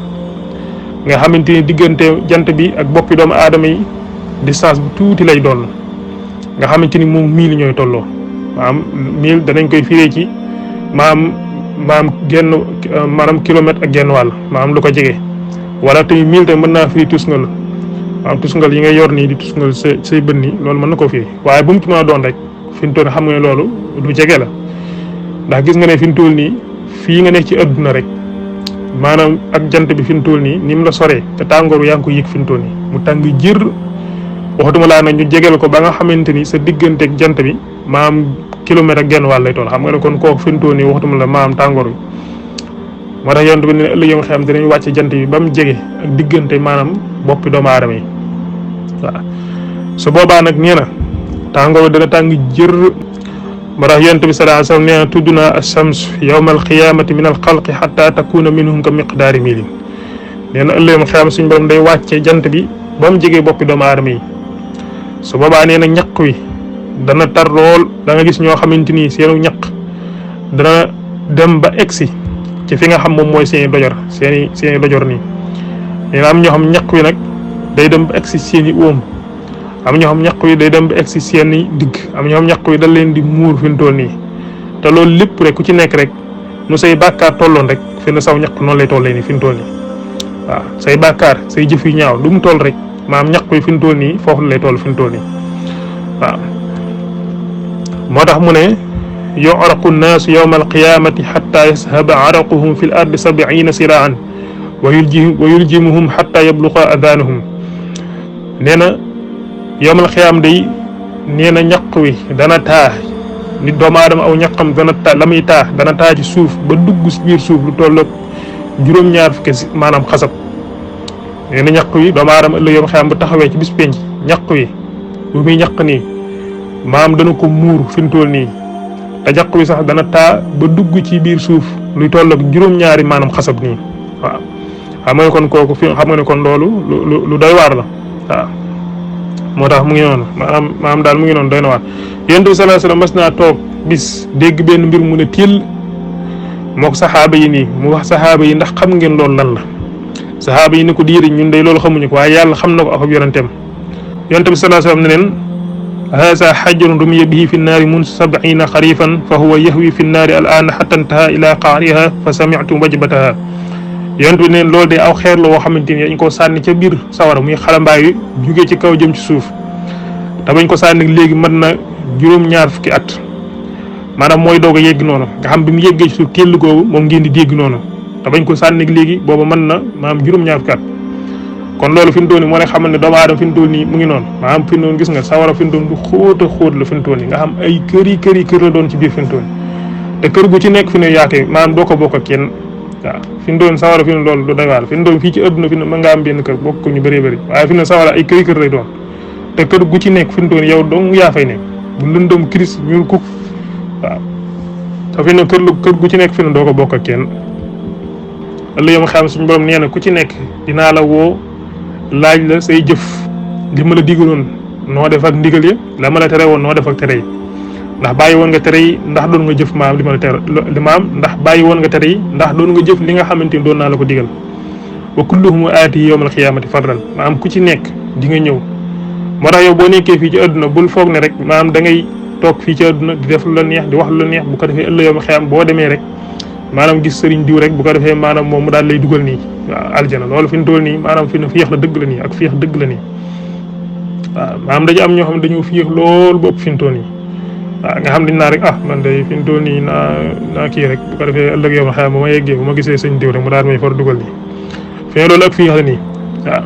nga xamante ni diggante jant bi ak boppi doomu aadama yi distance bu tuuti lay doon nga xamante ni moom 1000 ñooy tolloo maanaam 1000 danañ koy firee ci maanaam genn maanaam kilomètre ak genn wàll maanaam lu ko jege wala tamit 1000 tamit mën naa firi tusngal maanaam tusngal yi nga yor nii di tusngal say bën nii loolu mën na koo firi waaye bu mu ci mën a doon rek fi mu toll xam nga ne loolu du jege la ndax gis nga ne fi mu toll nii fii nga nekk ci adduna rek maanaam ak jant bi fi mu toll nii ni mu la soree te tàngooru yaa ngi ko yëg fi mu toll nii mu tàng jër waxatuma laa nag ñu jegeel ko ba nga xamante ni sa digganteeg jant bi maanaam kilomètre ak genn wàll lay toll xam nga ne kon kooku fi mu toll nii waxatuma la maanaam tàngoor bi moo tax yonent bi ne ëllëg yow xam dinañ wàcce jant bi ba mu jege ak diggante maanaam boppi doomu aadama yi waaw su boobaa nag nee na tàngoor bi dana tàng jër moo tax yonent bi sallallahu alayhi wasallam nee na tudd naa ash-shams yawma al-qiyamati min al-xalqi hatta takuna minhum ka miqdaari miilin nee na ëllëg yow xam suñu borom day wàcce jant bi ba mu jege boppi doomu aadama yi su boobaa nee na ñaq wi dana tar lool da nga gis ñoo xamante ni seenu ñaq dana dem ba egsi ci fi nga xam moom mooy seeni dojor nii nee na am ñoo xam ñaq wi nag day dem ba egsi seeni óom am ñoo xam ñaq wi day dem ba egsi seeni digg am ñoo xam ñaq wi da leen di muur fi mu toll nii te loolu lépp rek ku ci nekk rek nu say bàkkaar tolloon rek fi na saw ñaq noonu lay tollee nii fi mu toll nii waaw say bàkkaar say jëf yu ñaaw lu mu toll rek maam ñaq wi fi mu toll nii foofu lay toll fi mu toll nii waaw moo tax mu ne yu'raqu nnaasu yawma alqiyamati xatta yashaba araquhum fi l ardi 70 siraan wa yuljimuhum xatta yabluqa adaanahum nee na yawmal qiyaam day nee na ñaq wi dana taa nit doomu aadama aw ñaqam dana taa la muy taa dana taa ci suuf ba dugg si biir suuf lu tolloog juróom-ñaar fukki maanaam xasab nee na ñaq wi doomu aadama ëllëg yawmal qiyaam bu taxawee ci bis penc ñaq wi bu muy ñaq nii maam dana ko muur fi mu toll nii te ñaq wi sax dana taa ba dugg ci biir suuf luy tolloog juróom-ñaari maanaam xasab nii waaw xam nga ne kon kooku fi xam nga ne kon loolu lu doy waar la waaw moo tax mu ngi noonu maanaam daal mu ngi noonu doy na waar yonent bi sallallahu alayhi wasallam mas naa toog bis dégg benn mbir mu ne til moo ko saxaaba yi nii mu wax saxaaba yi ndax xam ngeen loolu lan la saxaaba yi ne ko diiri ñun day loolu xamuñu ko waaye yàlla xam na ko ak yonenteem yonent bi sallallahu alayhi wasallam ne leen haza xajrun rumiya bihi fi nnaari mun 70 xarifan fa huwa yahwi fi nnaari al aana xatta intaha ila qaariha fa sami'tu wajbataha yonent bi neen loolu de aw xeer la woo xamante ni dañ ko sànni ca biir sawara muy xalambaay wi jugee ci kaw jëm ci suuf te bañ ko sànni léegi mën na juróom-ñaar fukki at maanaam mooy doog a yegg noonu nga xam bi mu yeggee ci suuf téll googu moom ngeen di dégg noonu te bañ ko sànni léegi booba mën na maanaam juróom-ñaar fukki at kon loolu fi mu toll nii moo lay xamal ne doomu aadama fi mu toll nii mu ngi noonu maanaam fi mu toll gis nga sawara fi mu toll lu xóot a xóot la fi mu toll nii nga xam ay kër la doon ci biir fi mu toll te kër gu ci nekk fi ne yaate maanaam doo ko bokk ak kenn waaw fi mu doon sawara fi mu loolu du doy waar fi mu doon fii ci adduna fi mu mën nga am benn kër bokk ko ñu bëree bëri waaye fi mu ne sawara ay kër lay doon te kër gu ci nekk fi mu doon yow dong yaa fay nekk bu lëndëm kiris ñuul kuk waaw te fi mu ne kër gu ci nekk fi mu doo ko bokk ak kenn ëllëg yow xam suñu borom nee na ku ci nekk dinaa la woo laaj la say jëf li ma la digaloon noo def ak ndigal ya la ma la tere woon noo def ak tere yi ndax bàyyi woon nga tere yi ndax doon nga jëf maam li ma la tere li maam ndax bàyyi woon nga tere yi ndax doon nga jëf li nga xamante ni doon naa la ko digal wa kulluhum aati yawmal qiyaamati fardan maam ku ci nekk di nga ñëw moo tax yow boo nekkee fii ci àdduna bul foog ne rek maam da ngay toog fii ci àdduna di def lu la neex di wax lu la neex bu ko defee ëllëg yawmal qiyaam boo demee rek maanaam gis sëriñ diw rek bu ko defee maanaam moom mu daal lay dugal nii waaw aljana loolu fi mu toll nii maanaam fi ne fiix la dëgg la nii ak fiix dëgg la nii waaw maanaam dañu am ñoo xam ne dañoo fiix lool bopp fi mu toll nii waaw nga xam dañ naa rek man de fi mu toll nii naa kii rek bu ko defee ëllëg yow ma xayma bu ma yeggee bu ma gisee sëñ diw rek mu daal may far dugal nii fi ne loolu ak fiix la nii waaw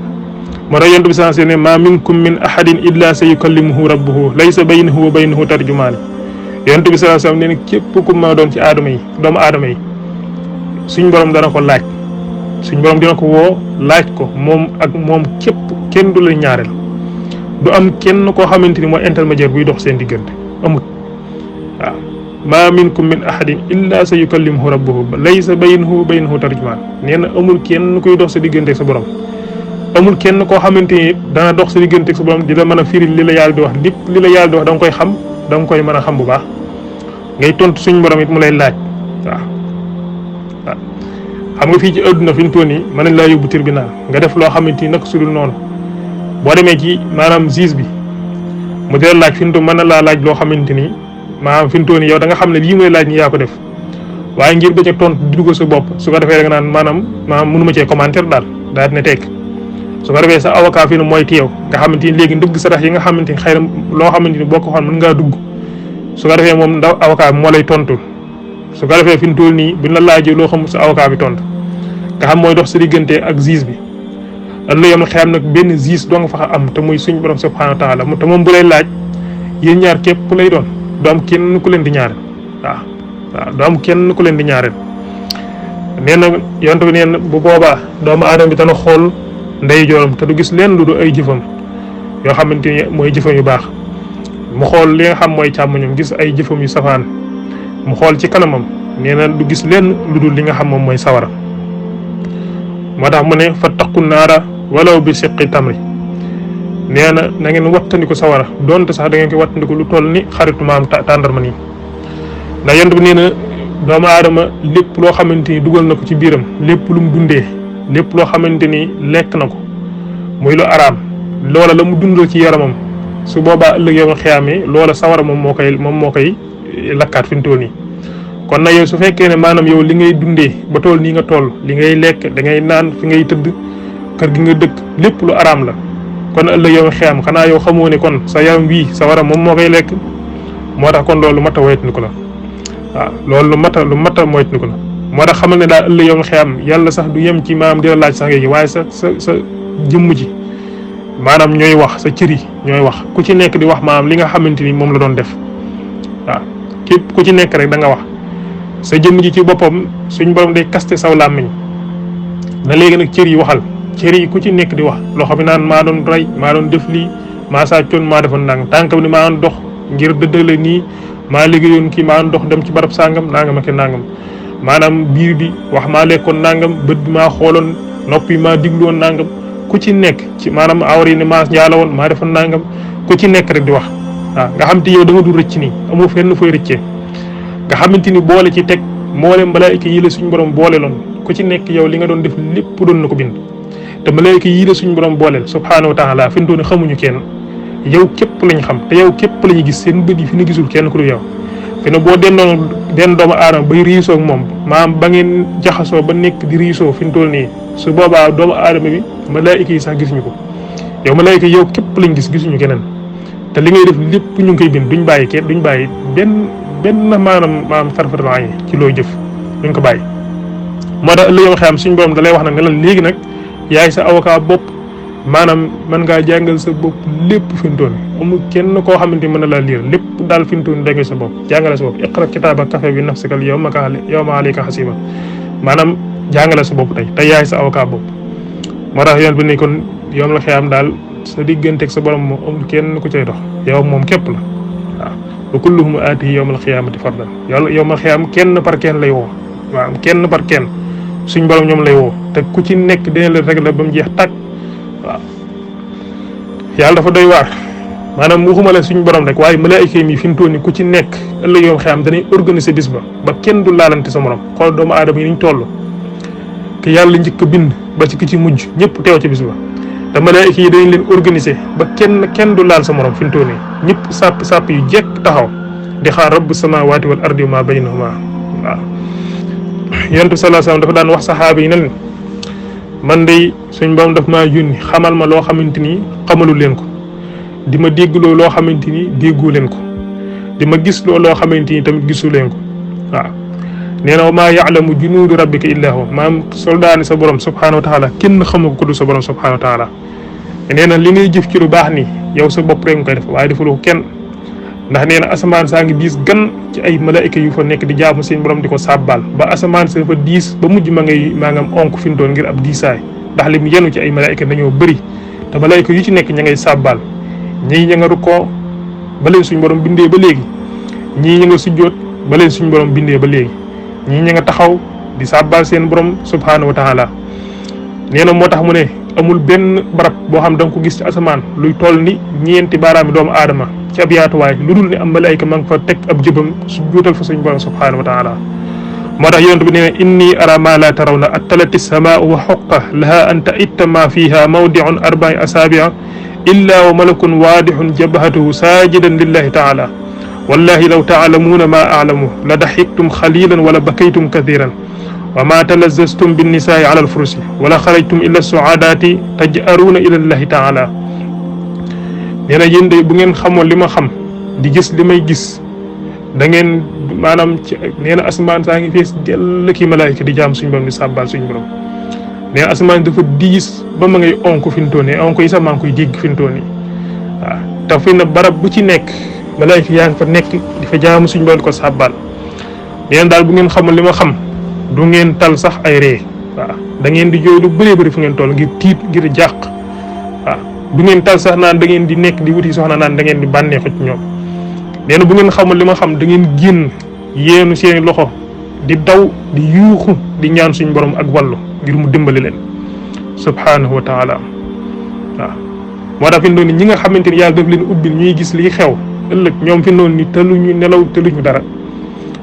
moo tax yonent bi sensé ne ma minkum min ahadin illa sa yukallimuhu rabbuhu laysa baynahu wa baynahu tarjumaan yonent bi sallallahu alayhi wasallam nee na képp ku ma doon ci doomu aadama yi suñ borom dana ko laaj suñ borom dina ko woo laaj ko moom ak moom képp kenn du la ñaareel du am kenn koo xamante ni mooy intermédiaire buy dox seen diggante amut waaw ma minkum min ahadin illa sa yukallimuhu rabbuhu laysa baynahu wa baynahu tarjumaan nee na amul kenn kuy dox sa diggante sa borom amul kenn koo xamante ni dana dox sa diggante sa borom di la mën a firil li la yàlla di wax lépp li la yàlla di wax da nga koy xam da nga koy mën a xam bu baax ngay tontu suñ borom it mu lay laaj waaw xam nga fii ci àdduna fi mu toll nii mën nañ laa yóbbu tribunal nga def loo xamante ni nag su dul noonu boo demee ci maanaam juge bi mu dee laaj fi mu toll mën na laa laaj loo xamante ni maanaam fi mu toll nii yow da nga xam ne lii mooy laaj ni yaa ko def waaye ngir ba ca tontu di dugg sa bopp su ko defee da nga naan maanaam mënuma cee commentaire daal di ne tekk su ko defee sa avocat fi ne mooy teew nga xamante ni léegi ndëgg sarax yi nga xamante ni xëy na loo xamante ni boo ko xoon mën ngaa dugg su ko defee moom ndaw avocat bi moo lay tontu su ko defee fi mu toll nii buñ la laajee loo xam sa avocat bi tontu nga xam mooy dox sa diggante ak juge bi ëllëg yam xëy nag benn juge doo nga fa am te muy suñ borom subhanahu wa taala te moom bu lay laaj yéen ñaar képp lay doon doo am kenn ku leen di ñaareel waaw doo am kenn ku leen di ñaareel nee na yonent bi nee na bu boobaa doomu aadama bi dana xool ndey jooram te du gis leen lu du ay jëfam yoo xamante ni mooy jëfam yu baax mu xool li nga xam mooy càmmoñam gis ay jëfam yu safaan mu xool ci kanamam nee na du gis leen lu dul li nga xam moom mooy sawara moo tax mu ne fattaqu naara walaw bi siqi tamri nee na na ngeen wattandiku sawara donte sax da ngeen koy wattandiku lu toll ni xaritu maam tàndarma nii ndax yonent bi nee na doomu aadama lépp loo xamante ni dugal na ko ci biiram lépp lu mu dundee lépp loo xamante ni lekk na ko muy lu araam loola la mu dundal ci yaramam su boobaa ëllëg yow nga xiyaamee loola sawara moom moo koy lakkaat fi mu toll nii kon nag yow su fekkee ne maanaam yow li ngay dundee ba toll nii nga toll li ngay lekk da ngay naan fi ngay tëdd kër gi nga dëkk lépp lu araam la kon ëllëg yow nga xiyaam xanaa yow xamoo ne kon sa yaram wii sawara moom moo koy lekk moo tax kon loolu mat a moytandiku la waaw loolu lu mat a moytandiku la moo tax xamal ne daal ëllëg yow nga xiyaam yàlla sax du yem ci maanaam di la laaj sax léegi waaye sa jëmm ji maanaam ñooy wax sa cër yi ñooy wax ku ci nekk di wax maanaam li nga xamante ni moom la doon def waaw képp ku ci nekk rek da nga wax sa jëmm ji ci boppam suñ borom day kaste saw làmmiñ na léegi nag cër yi waxal cër yi ku ci nekk di wax loxo bi naan maa doon rey maa doon def lii maa sàccoon maa defoon nangam tànk bi ni maa doon dox ngir dëddale nii maa liggéeyoon kii maa doon dox dem ci barab sàngam nangam ak nangam maanaam biir bi wax maa lekkoon nangam bët bi maa xooloon nopp yi maa digloon nangam ku ci nekk ci maanaam awar yi ne maa njaala woon maa defoon nangam ku ci nekk rek di wax waaw nga xam te yow da nga dul rëcc nii amoo fenn fooy rëccee nga xamante ni boole ci teg mboolem malaayika yi la suñ borom boole loon ku ci nekk yow li nga doon def lépp doon na ko bind te malaayika yi la suñ borom booleel subhaanahu wa taala fi mu toll nii xamuñu kenn yow képp lañ xam te yow képp la ñu gis seen bët yi fi ñu gisul kenn ku dul yow fi ne boo dendoon den doomu aadama bay riisoo ak moom maam ba ngeen jaxasoo ba nekk di riisoo fi mu toll nii su boobaa doomu aadama bi malaayika yi sax gisuñu ko yow malaayika yow képp lañ gisuñu keneen te li ngay def lépp ñu ngi koy bind duñ bàyyi kenn duñ bàyyi benn maanaam farfarlaa yi ci looy jëf duñ ko bàyyi moo tax ëllëg yow xam suñ borom da lay wax nag ne la léegi nag yaay sa avocat bopp maanaam mën ngaa jàngal sa bopp lépp fi mu toll amul kenn koo xamante ni mën na laa liir lépp daal fi mu toll da ngay sa bopp jàngale sa bopp iqra kitaaba kafa bi nafsika al yawma alayka hasiba maanaam jàngale sa bopp tey yaay sa avocat bopp moo tax yoon bi ne kon yoom la xiyam daal sa digganteeg sa borom moom amul kenn ku cay dox yow moom képp la waaw wa kulluhum aatihi yawmal xiyaamati fardan yawmal xiyaam kenn par kenn lay woo waaw kenn par kenn suñ borom ñoom lay woo te ku ci nekk dina la régler ba mu jeex tàkk waaw yàlla dafa doy waar maanaam waxuma la suñ borom rek waaye malaayika yi fi mu toll nii ku ci nekk ëllëg yoom xiyaam danay organiser bis ba kenn du laalante sa morom xool doomu aadama yi niñ toll ke yàlla njëkk a bind ba ci ki ci mujj ñëpp teew ci bis ba te malaayika yi dañ leen organiser ba kenn du laal sa morom fi mu toll nii ñëpp sàpp yu jekk taxaw di xaar rabbu samaawaati wal ardi ma baynahuma waaw yonent bi sallallahu alayhi wasallam dafa daan wax saxaaba yi ne leen man de suñ borom daf maa yónni xamal ma loo xamante ni xamalu leen ko di ma déggloo loo xamante ni déggu leen ko di ma gis loo xamante ni tamit gisu leen ko waaw nee na wa maa yaalamu junuudu rabbika illa huwa maam soldaani sa borom subhanahu wa taala kenn xamu ko du sa borom subhanahu wa taala nee na li ngay jëf ci lu baax ni yow sa bopp rek nga koy def waaye defaloo ko kenn ndax nee na asamaan saa ngi diis gan ci ay malaayika yu fa nekk di jaamu seen borom di ko sàbbaal ba asamaan sa fa diis ba mujj maa ngam onk fi mu doon ngir ab diisaay ndax li mu yenu ci ay malaayika dañoo bëri te malaayika yu ci nekk ña ngay sàbbaal ñii ña nga rukkoo ba leen suñ borom bindee ba léegi ñii ña nga sujjoot ba leen suñu borom bindee ba léegi ñii ña nga taxaw di sàbbaal seen borom subhanahu wa taala nee na moo tax mu ne amul benn barab boo xam da nga ko gis ci asamaan luy toll ni ñeenti baaraami doomu aadama ci ab yaatuwaay lu dul ne am malaayka ma nga fa teg ab jëbam su juutal fa suñu borom subhanahu wa taala moo tax yonent bi nee na inni ara ma la tarawna attalati samaau wa xoqa laha an taitta ma fiha mawdiun arbai asabia illa wa malakun waadixun jabhatuhu sajidan lillahi taala wallahi law taalamuuna ma aalamu la daxiktum xalilan wala bakaytum kathiran wa ma talazastum binnisaai ala alfurusi wala xarajtum illa suaadaati tajaruuna ila llahi taala nee na yéen de bu ngeen xamoon li ma xam di gis li may gis da ngeen maanaam ci nee na asamaan saa ngi fees dell ki malaayka di jaam suñu borom di sàbbaal suñu borom nee na asamaan dafa diis ba ma ngay onk fi mu toll nii onk yi sax maa ngi koy dégg fi mu toll nii waaw te fi na barab bu ci nekk malaayka yaa ngi fa nekk di fa jaamu suñu borom di ko sàbbaal nee na daal bu ngeen xamoon li ma xam du ngeen tal sax ay ree waaw da ngeen di jooy lu bëree bëri fu ngeen toll ngir tiit ngir jàq waaw du ngeen tal sax naan da ngeen di nekk di wuti soxna naan da ngeen di bànneexu ci ñoom nee na bu ngeen xamul li ma xam da ngeen génn yéenu seeni loxo di daw di yuuxu di ñaan suñu borom ak wàllu ngir mu dimbali leen subhanahu wa taala waaw moo tax fi mu doon ni ñi nga xamante ni yàlla daf leen ubbil ñuy gis liy xew ëllëg ñoom fi mu doon ni tëluñu nelaw tëluñu dara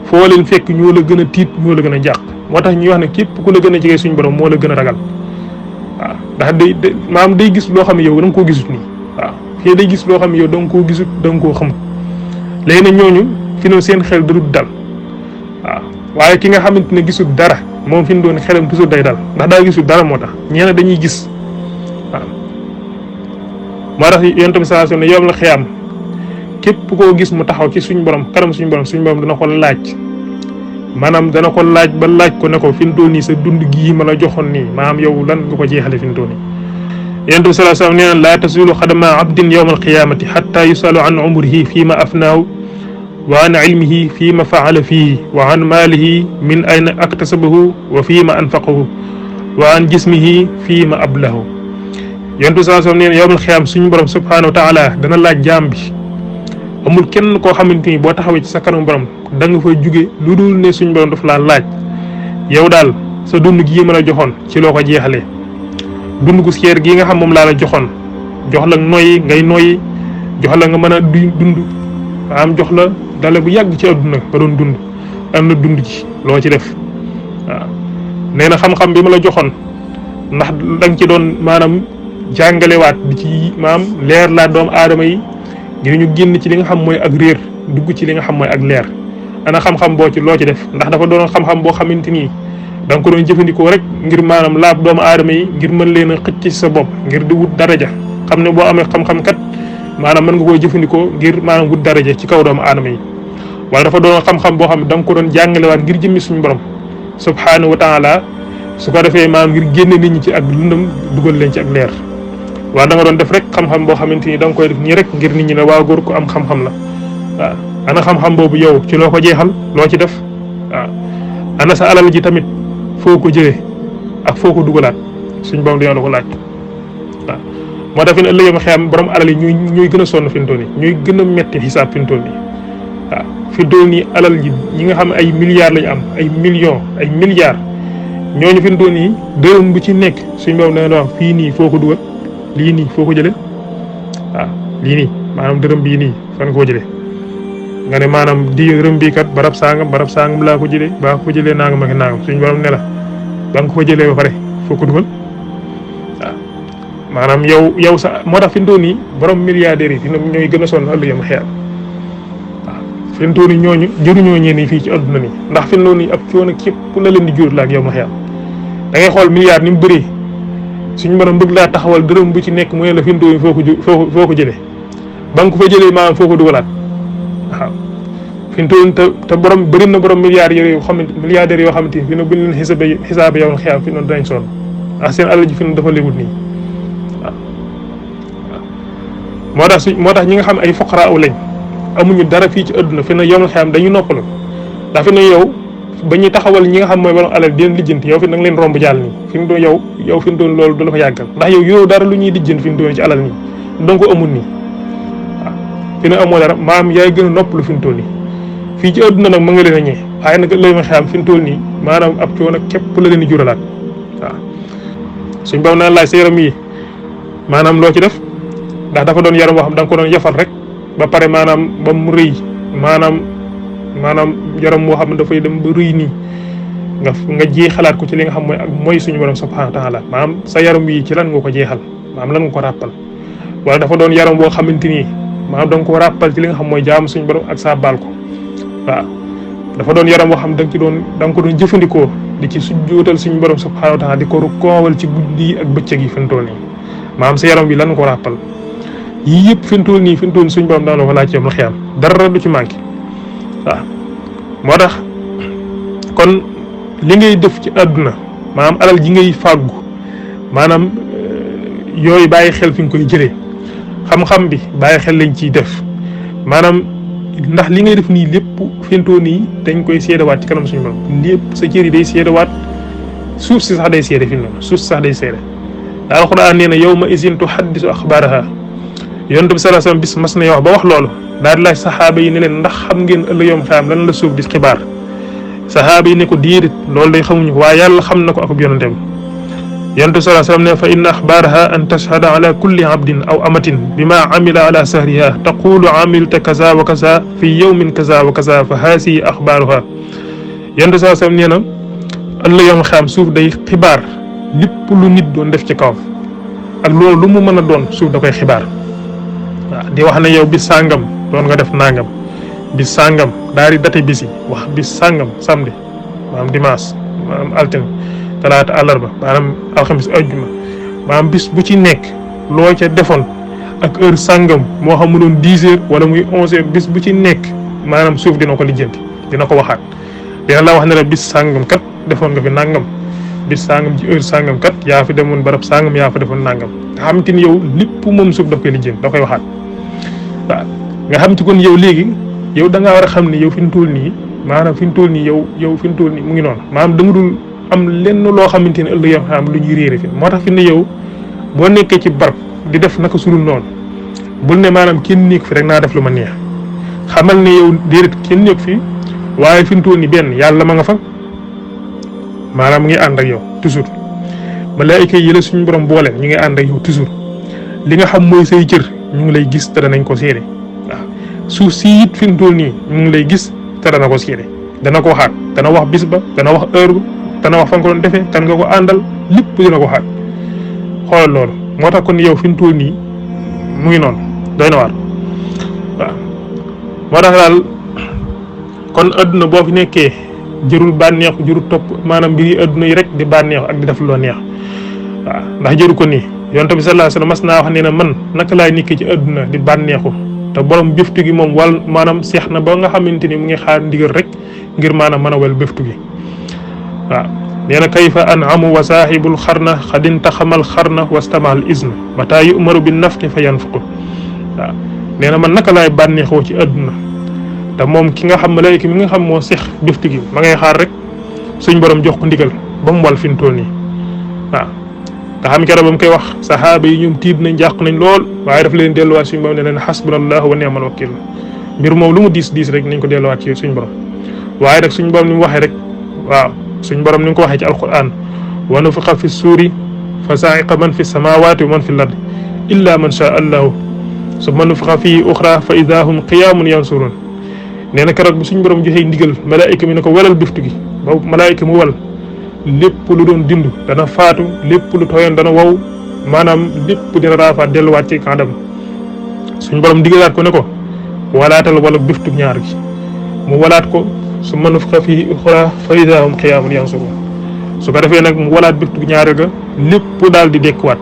foo leen fekk ñoo la gën a tiit ñoo la gën a jàq moo tax ñuy wax ne képp ku la gën a jege suñu borom moo la gën a ragal waaw ndax day maanaam day gis loo xam ne yow da nga koo gisut nii waaw fii day gis loo xam ne yow da nga koo gisut da nga koo xamut léegi nag ñooñu fi noonu seen xel darut dal waaw waaye ki nga xamante ne gisul dara moom fi mu doon xelam toujours day dal ndax daa gisul dara moo tax ñeena dañuy gis waaw moo tax yonent bi sallallahu alayhi wasallam ne yow la xiyaam képp koo gis mu taxaw ci suñu borom kanam suñu borom dana ko laaj maanaam dana ko laaj ba laaj ko ne ko fi mu toll nii sa dund gii ma la joxoon nii maanaam yow lan nga ko jeexale fi mu toll nii yonent bi sallallahu alayhi wasallam nee na laa tasulu xadama abdin yawma alqiyamati xatta yusalu an umrihi fii ma afnaaw wa an ilmihi fii ma faala fihi wa an maalihi min ayna aktasabahu wa fii ma anfaqahu wa an jismihi fii ma ablahu yonent bi sallallahu alayhi wasallam nee na yawmal qiyaam suñu borom subhanahu wa taala dana laaj jaam bi amul kenn koo xamante ni boo taxawee ci sa kanam borom da nga fay jóge lu dul ne suñu borom daf laa laaj yow daal sa dund gii mën a joxoon ci loo ko jeexalee dund gu seer gii nga xam moom laa la joxoon jox la noyyi ngay noyyi jox la nga mën a dund am jox la dale bu yàgg ci àdduna nga doon dund am na dund ci loo ci def waaw nee na xam-xam bi ma la joxoon ndax da nga ci doon maanaam jàngalewaat di ci maam leer laa doomu aadama yi ngir ñu génn ci li nga xam mooy ak réer dugg ci li nga xam mooy ak leer ana xam-xam boo ci loo ci def ndax dafa doon xam-xam boo xamante ni da nga ko doon jëfandikoo rek ngir maanaam laab doomu aadama yi ngir mën leen a xëcc ci sa bopp ngir di wut daraja xam ne boo amee xam-xam kat maanaam mën nga koo jëfandikoo ngir maanaam wut daraja ci kaw doomu aadama yi wala dafa doon xam-xam boo xam ne da nga ko doon jàngalewaat ngir jëmmi suñu borom subhanahu wa taala su ko defee maanaam ngir génne nit ñi ci ak lëndëm dugal leen ci ak leer waaw da nga doon def rek xam-xam boo xamante ni da nga koy def nii rek ngir nit ñi ne waa góor ko am xam-xam la waaw ana xam-xam boobu yow ci loo ko jeexal loo ci def waaw ana sa alal ji tamit foo ko jëlee ak foo ko dugalaat suñ borom dañoo la ko laaj waaw moo tax fi ne ëllëgee ma xam borom alal yi ñuy gën a sonn fi mu toll nii ñuy gën a metti xisaab fi mu toll nii waaw fi mu toll nii alal ji ñi nga xam ay milliards lañu am ay millions ay milliards ñooñu fi mu toll nii dërëm bu ci nekk suñ borom dañoo la wax fii nii foo ko dugal lii nii foo ko jëlee waaw lii nii maanaam dërëm bii nii fan koo jëlee nga ne maanaam di dërëm bii kat barab sangam laa ko jëlee baa ko jëlee nangam ak nangam suñu borom ne la ba nga ko jëlee ba pare foo ko dugal waaw maanaam yow sa moo tax fi mu toll nii borom milliardaires yi fi ñooy gën a sonn ëllëg yam xeer waaw fi mu toll nii ñooñu jëruñoo ñeen fii ci adduna nii ndax fi mu toll nii ab coono képp la leen di jur la ak yow ma xeer da ngay xool milliard ni mu bëree suñu borom bëgg laa taxawal dërëm bu ci nekk mu ne la fi mu toll nii foo ko jëlee ba nga ko fa jëlee maanaam foo ko dugalaat waaw fi mu toll te borom bëri na borom milliardaires yoo xamante ni fi ne buñ leen xisaabe yow xiyam fi noonu dinañ sonn ah seen alal ji fi noonu dafa léwut nii waaw moo tax ñi nga xam ay foqara lañ amuñu dara fii ci adduna fi ne yow xiyam dañu noppalu ndax fi ne yow ba ñuy taxawal ñi nga xam mooy borom alal di leen lijjanti yow fi nag leen romb jàll nii fi mu doon yow fi mu doon loolu du la fa yàggal ndax yow dara lu ñuy lijjanti fi mu doon ci alal nii donc amul nii waaw fi ne amoo dara maam yaay gën a noppalu fi mu toll nii fii ci àdduna nag ma nga leen a ñee waaye nag ëllëg ma xam fi mu toll nii maanaam ab coono képp la leen di juralaat waaw suñ borom naan laaj sa yaram yi maanaam loo ci def ndax dafa doon yaram boo xam da nga ko doon yafal rek ba pare maanaam ba mu rëy maanaam yaram moo xam ne dafay dem ba rëy nii nga jeexalaat ko ci li nga xam mooy suñu borom subhanahu wa taala maanaam sa yaram yi ci lan nga ko jeexal maanaam lan nga ko ràppal wala dafa doon yaram boo xamante ni maanaam da nga ko ràppal ci li nga xam mooy jaamu suñu borom ak sa baal ko waaw dafa doon yaram boo xam da nga ko doon jëfandikoo di ci sujjootal suñu borom subhanahu wa taala di ko koowal ci guddi ak bëccëg yi fi mu toll nii maanaam sa yaram bi lan nga ko ràppal yii yëpp fi mu toll nii suñu borom daan la ko laaj ci yom xiyam dara du ci manqué waaw moo tax kon li ngay def ci àdduna maanaam alal ji ngay fàggu maanaam yooyu bàyyi xel fi nga koy jëlee xam-xam bi bàyyi xel lañ ciy def maanaam ndax li ngay def nii lépp fintoo nii dañ koy seedewaat ci kanam suñu borom lépp sa cër yi day seedewaat suuf si sax day seede fi noonu suuf si sax day seede alxuraan nee na yawma izin tuhaddisu axbaaraha yonent bi sallallahu alayhi wasallam bis mas na wax ba wax loolu daal di laaj saxaaba yi ne leen ndax xam ngeen ëllëg yawm xiyaam lan la suuf di xibaar saxaaba yi ne ko déedéet loolu day xamuñu ko waaye yàlla xam na ko ak yonentam yonent bi sallallahu alayhi wasallam ne fa inna axbaaraha an tashhada ala kulli abdin aw amatin bima amila ala sahriha taqulu amilta kaza wa kaza fi yawmin kaza wa kaza fa haasihi axbaaruha yonent bi sallallahu alayhi wasallam nee na ëllëg yawm xiyaam suuf day xibaar lépp lu nit doon def ci kawam ak loolu lu mu mën a doon suuf da koy xibaar waaw di wax ne yow bis sàngam doon nga def nangam bis sàngam daal di date bis yi wax bis sàngam samedi maanaam dimanche maanaam altine talaata àllarba maanaam alxamis ajjuma maanaam bis bu ci nekk loo ca defoon ak heure sàngam moo xam mu doon 10 heures wala muy 11 heures bis bu ci nekk maanaam suuf dina ko lijjanti dina ko waxaat dina la wax ne la bis sàngam kat defoon nga fi nangam bis sàngam ci heure sàngam kat yaa fi demoon barab sàngam yaa fa defoon nangam nga xamante ni yow lépp moom suuf daf koy lijjanti da koy waxaat waaw nga xam ci kon yow léegi yow da ngaa war a xam ne yow fi mu toll nii maanaam fi mu toll nii yow fi mu toll nii mu ngi noonu maanaam da nga dul am lenn loo xamante ne ëllëg yoo xam lu ñuy réere fi moo tax fi ne yow boo nekkee ci barab di def naka sulul noonu bul ne maanaam kenn nekk fi rek naa def lu ma neex xamal ne yow déedéet kenn nekk fi waaye fi mu toll nii benn yàlla ma nga fa maanaam mu ngi ànd ak yow toujours malaayika yi la suñu borom boole ñu ngi ànd ak yow toujours li nga xam mooy say cër ñu ngi lay gis te danañ ko seede waaw suuf si it fi mu toll nii ñu ngi lay gis te dana ko seede dana ko waxaat dana wax bis ba dana wax heure ba dana wax fa nga ko doon defee kan nga ko àndal lépp dina ko waxaat xoolal loolu moo tax kon yow fi mu toll nii mu ngi noonu doy na waar waaw moo tax daal kon adduna boo fi nekkee jërul bànneexu jërul topp maanaam mbiri adduna yi rek di bànneexu ak di def loo neex waaw ndax jëru ko nii yonent bi sallallahu alayhi wasallam mas naa wax ne man naka laay nekkee ci adduna di bànneexu te borom bëftu gi moom wal maanaam seex na ba nga xamante ni mu ngi xaar ndigal rek ngir maanaam mën a wel bëftu gi waaw nee na kayfa an'amu wa saahibul xarna xadin taxamal xarna wastamal isna mata yu'maru bin nafqi fa yanfuqu waaw nee na man naka laay bànneexoo ci adduna te moom ki nga xam malaayika mi nga xam moo seex bëftu gi ma ngay xaar rek suñ borom jox ko ndigal ba mu wal fi mu toll nii waaw nga xam keroog ba mu koy wax saxaaba yi ñoom tiit nañ jàq nañ lool waaye daf leen delluwaat suñu borom ne leen xasbunallahu wa ni'mal wakiil mbir moom lu mu diis rek nañ ko delluwaat ci suñu borom waaye rek suñu borom ni mu waxee rek waaw suñu borom ni nga ko waxee ci alquran wa nufixa fi suuri fa sa'iqa man fi samawati wa man fi l-ardi illa man shaa allahu summa nufixa fii uxra fa ida hum qiyaamun yansurun nee na keroog bi suñu borom joxee ndigal malaayika mi ne ko walal biftu gi ba malaayika mu wal lépp lu doon dindu dana faatu lépp lu tooyoon dana wow maanaam lépp dina raafaat delluwaat ci kàddam suñu borom digalaat ko ne ko walaatal wala biftu ñaar gi mu walaat ko su mënu fa fii uxra fa idaa hum qiyaamun yansuruun su ko defee nag mu walaat biftu ñaar ga lépp daal di dekkuwaat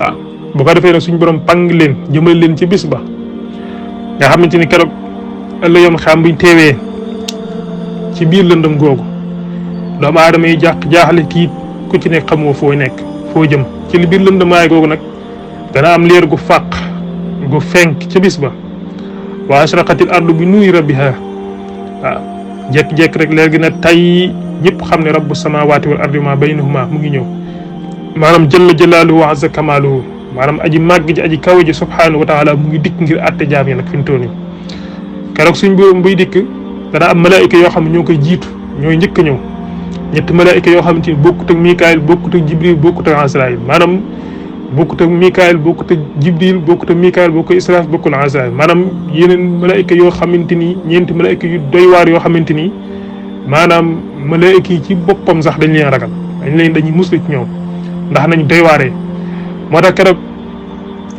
waaw bu ko defee nag suñu borom pang leen jëmale leen ci bis ba nga xamante ni keroog ëllëg yom xam buñ teewee ci biir lëndëm googu doomu aadama yi jaaxle tiit ku ci nekk xamoo foo nekk foo jëm ci li biir lëndëmaay googu nag dana am leer gu fàq gu fenk ca bis ba wa ashraqatil ardu bi nuuri rabbiha waaw jekk-jekk rek leer gi ne tay ñëpp xam ne rabbu samawati wal ardi ma baynahuma mu ngi ñëw maanaam jalla jalaaluhu wa azza kamaaluhu maanaam aji màgg ji aji kawe ji subhanahu wa taala mu ngi dikk ngir àtte jaam yi nag fi mu toll nii keroog suñ borom buy dikk dana am malaayika yoo xam ne ñoo koy jiitu ñooy njëkk a ñëw ñetti malaayika yoo xamante ni bokkut ak Mikaayil bokkut ak Jibril bokkut ak Asraayil maanaam bokkut ak Mikaayil bokkut ak Jibril bokkut ak Mikaayil bokkut ak Israafil bokkut ak Asraayil maanaam yeneen malaayika yoo xamante ni ñeenti malaayika yu doy waar yoo xamante ni maanaam malaayika yi ci boppam sax dañ leen ragal dañuy muslu ci ñoom ndax nañ doy waaree moo tax keroog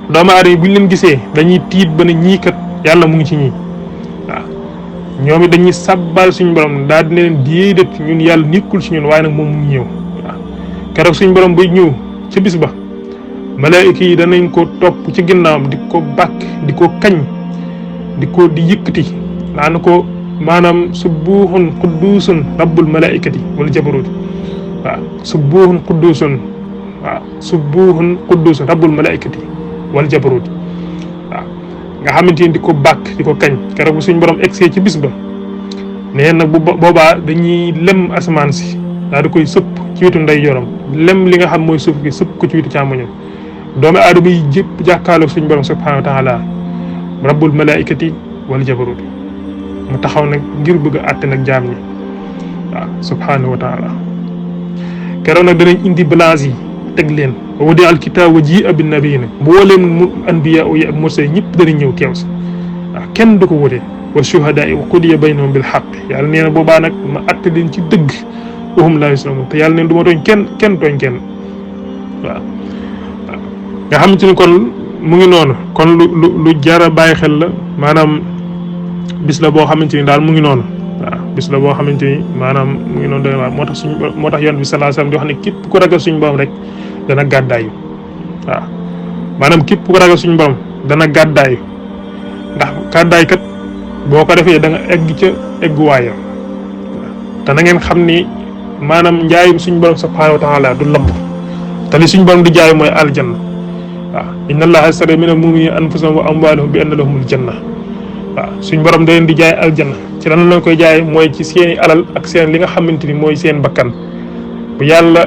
doomu aadama yi buñ leen gisee dañuy tiit ba ne ñii kat yàlla mu ngi ci ñii waaw ñoom it dañuy sabbal suñu borom daal di leen déedéet ñun yàlla nekkul ci ñun waaye nag moom mu ngi ñëw waaw keroog suñu borom buy ñëw ca bis ba malaayika yi danañ ko topp ci ginnaawam di ko bàkk di ko kañ di yëkkati naan ko maanaam subbuhun quddusun rabbul malaikati wal jabarut waaw subbuhun quddusun waaw subbuhun quddusun rabbul malaikati wal jabarut waaw nga xamante ni di ko bàkk di ko kañ keroog bu suñu borom egsee ci bis ba nee nag bu boobaa dañuy lem asamaan si daal di koy sëpp ci wetu ndeyjooram lem li nga xam mooy suuf gi sëpp ko ci wetu càmmoñam doomu aadama yi jëpp jàkkaarloo suñu borom subhanahu wa taala rabbul malaikati wal jabarut mu taxaw nag ngir bëgg a àtte nag jaam ñi waaw subhanahu wa taala keroog nag danañ indi balance yi teg leen wa wudi al kitaab wa ji bin nabiyina mbooleem mu anbiya yi ak mursal ñëpp danañ ñëw teew si waaw kenn du ko wute wa shuhadaa wa qudiya baynahum bil haqq yàlla nee na boobaa nag ma àtte leen ci dëgg wahum laa yuslamuun te yàlla neen du ma tooñ kenn tooñ kenn waaw nga xamante ni kon mu ngi noonu kon lu jara bàyyi xel la maanaam bis la boo xamante ni daal mu ngi noonu waaw bis la boo xamante ni maanaam mu ngi noonu doy waar moo tax yonent bi sallallahu alayhi wasallam di wax ne képp ku ragal suñu borom rek dana gàddaayu waaw maanaam képp ku ragal suñu borom dana gàddaayu ndax gàddaay kat boo ko defee da nga egg ca egguwaayam te na ngeen xam ni maanaam njaayum suñu borom subhanahu wa taala du lamb te li suñu borom di jaay mooy aljanna waaw inna allaha ashtara mina al-mu'minina anfusahum wa amwalahum bi anna lahumul janna waaw suñ borom da leen di jaay aljanna ci lan lañ koy jaay mooy ci seeni alal ak seen li nga xamante ni mooy seen bakkan bu yàlla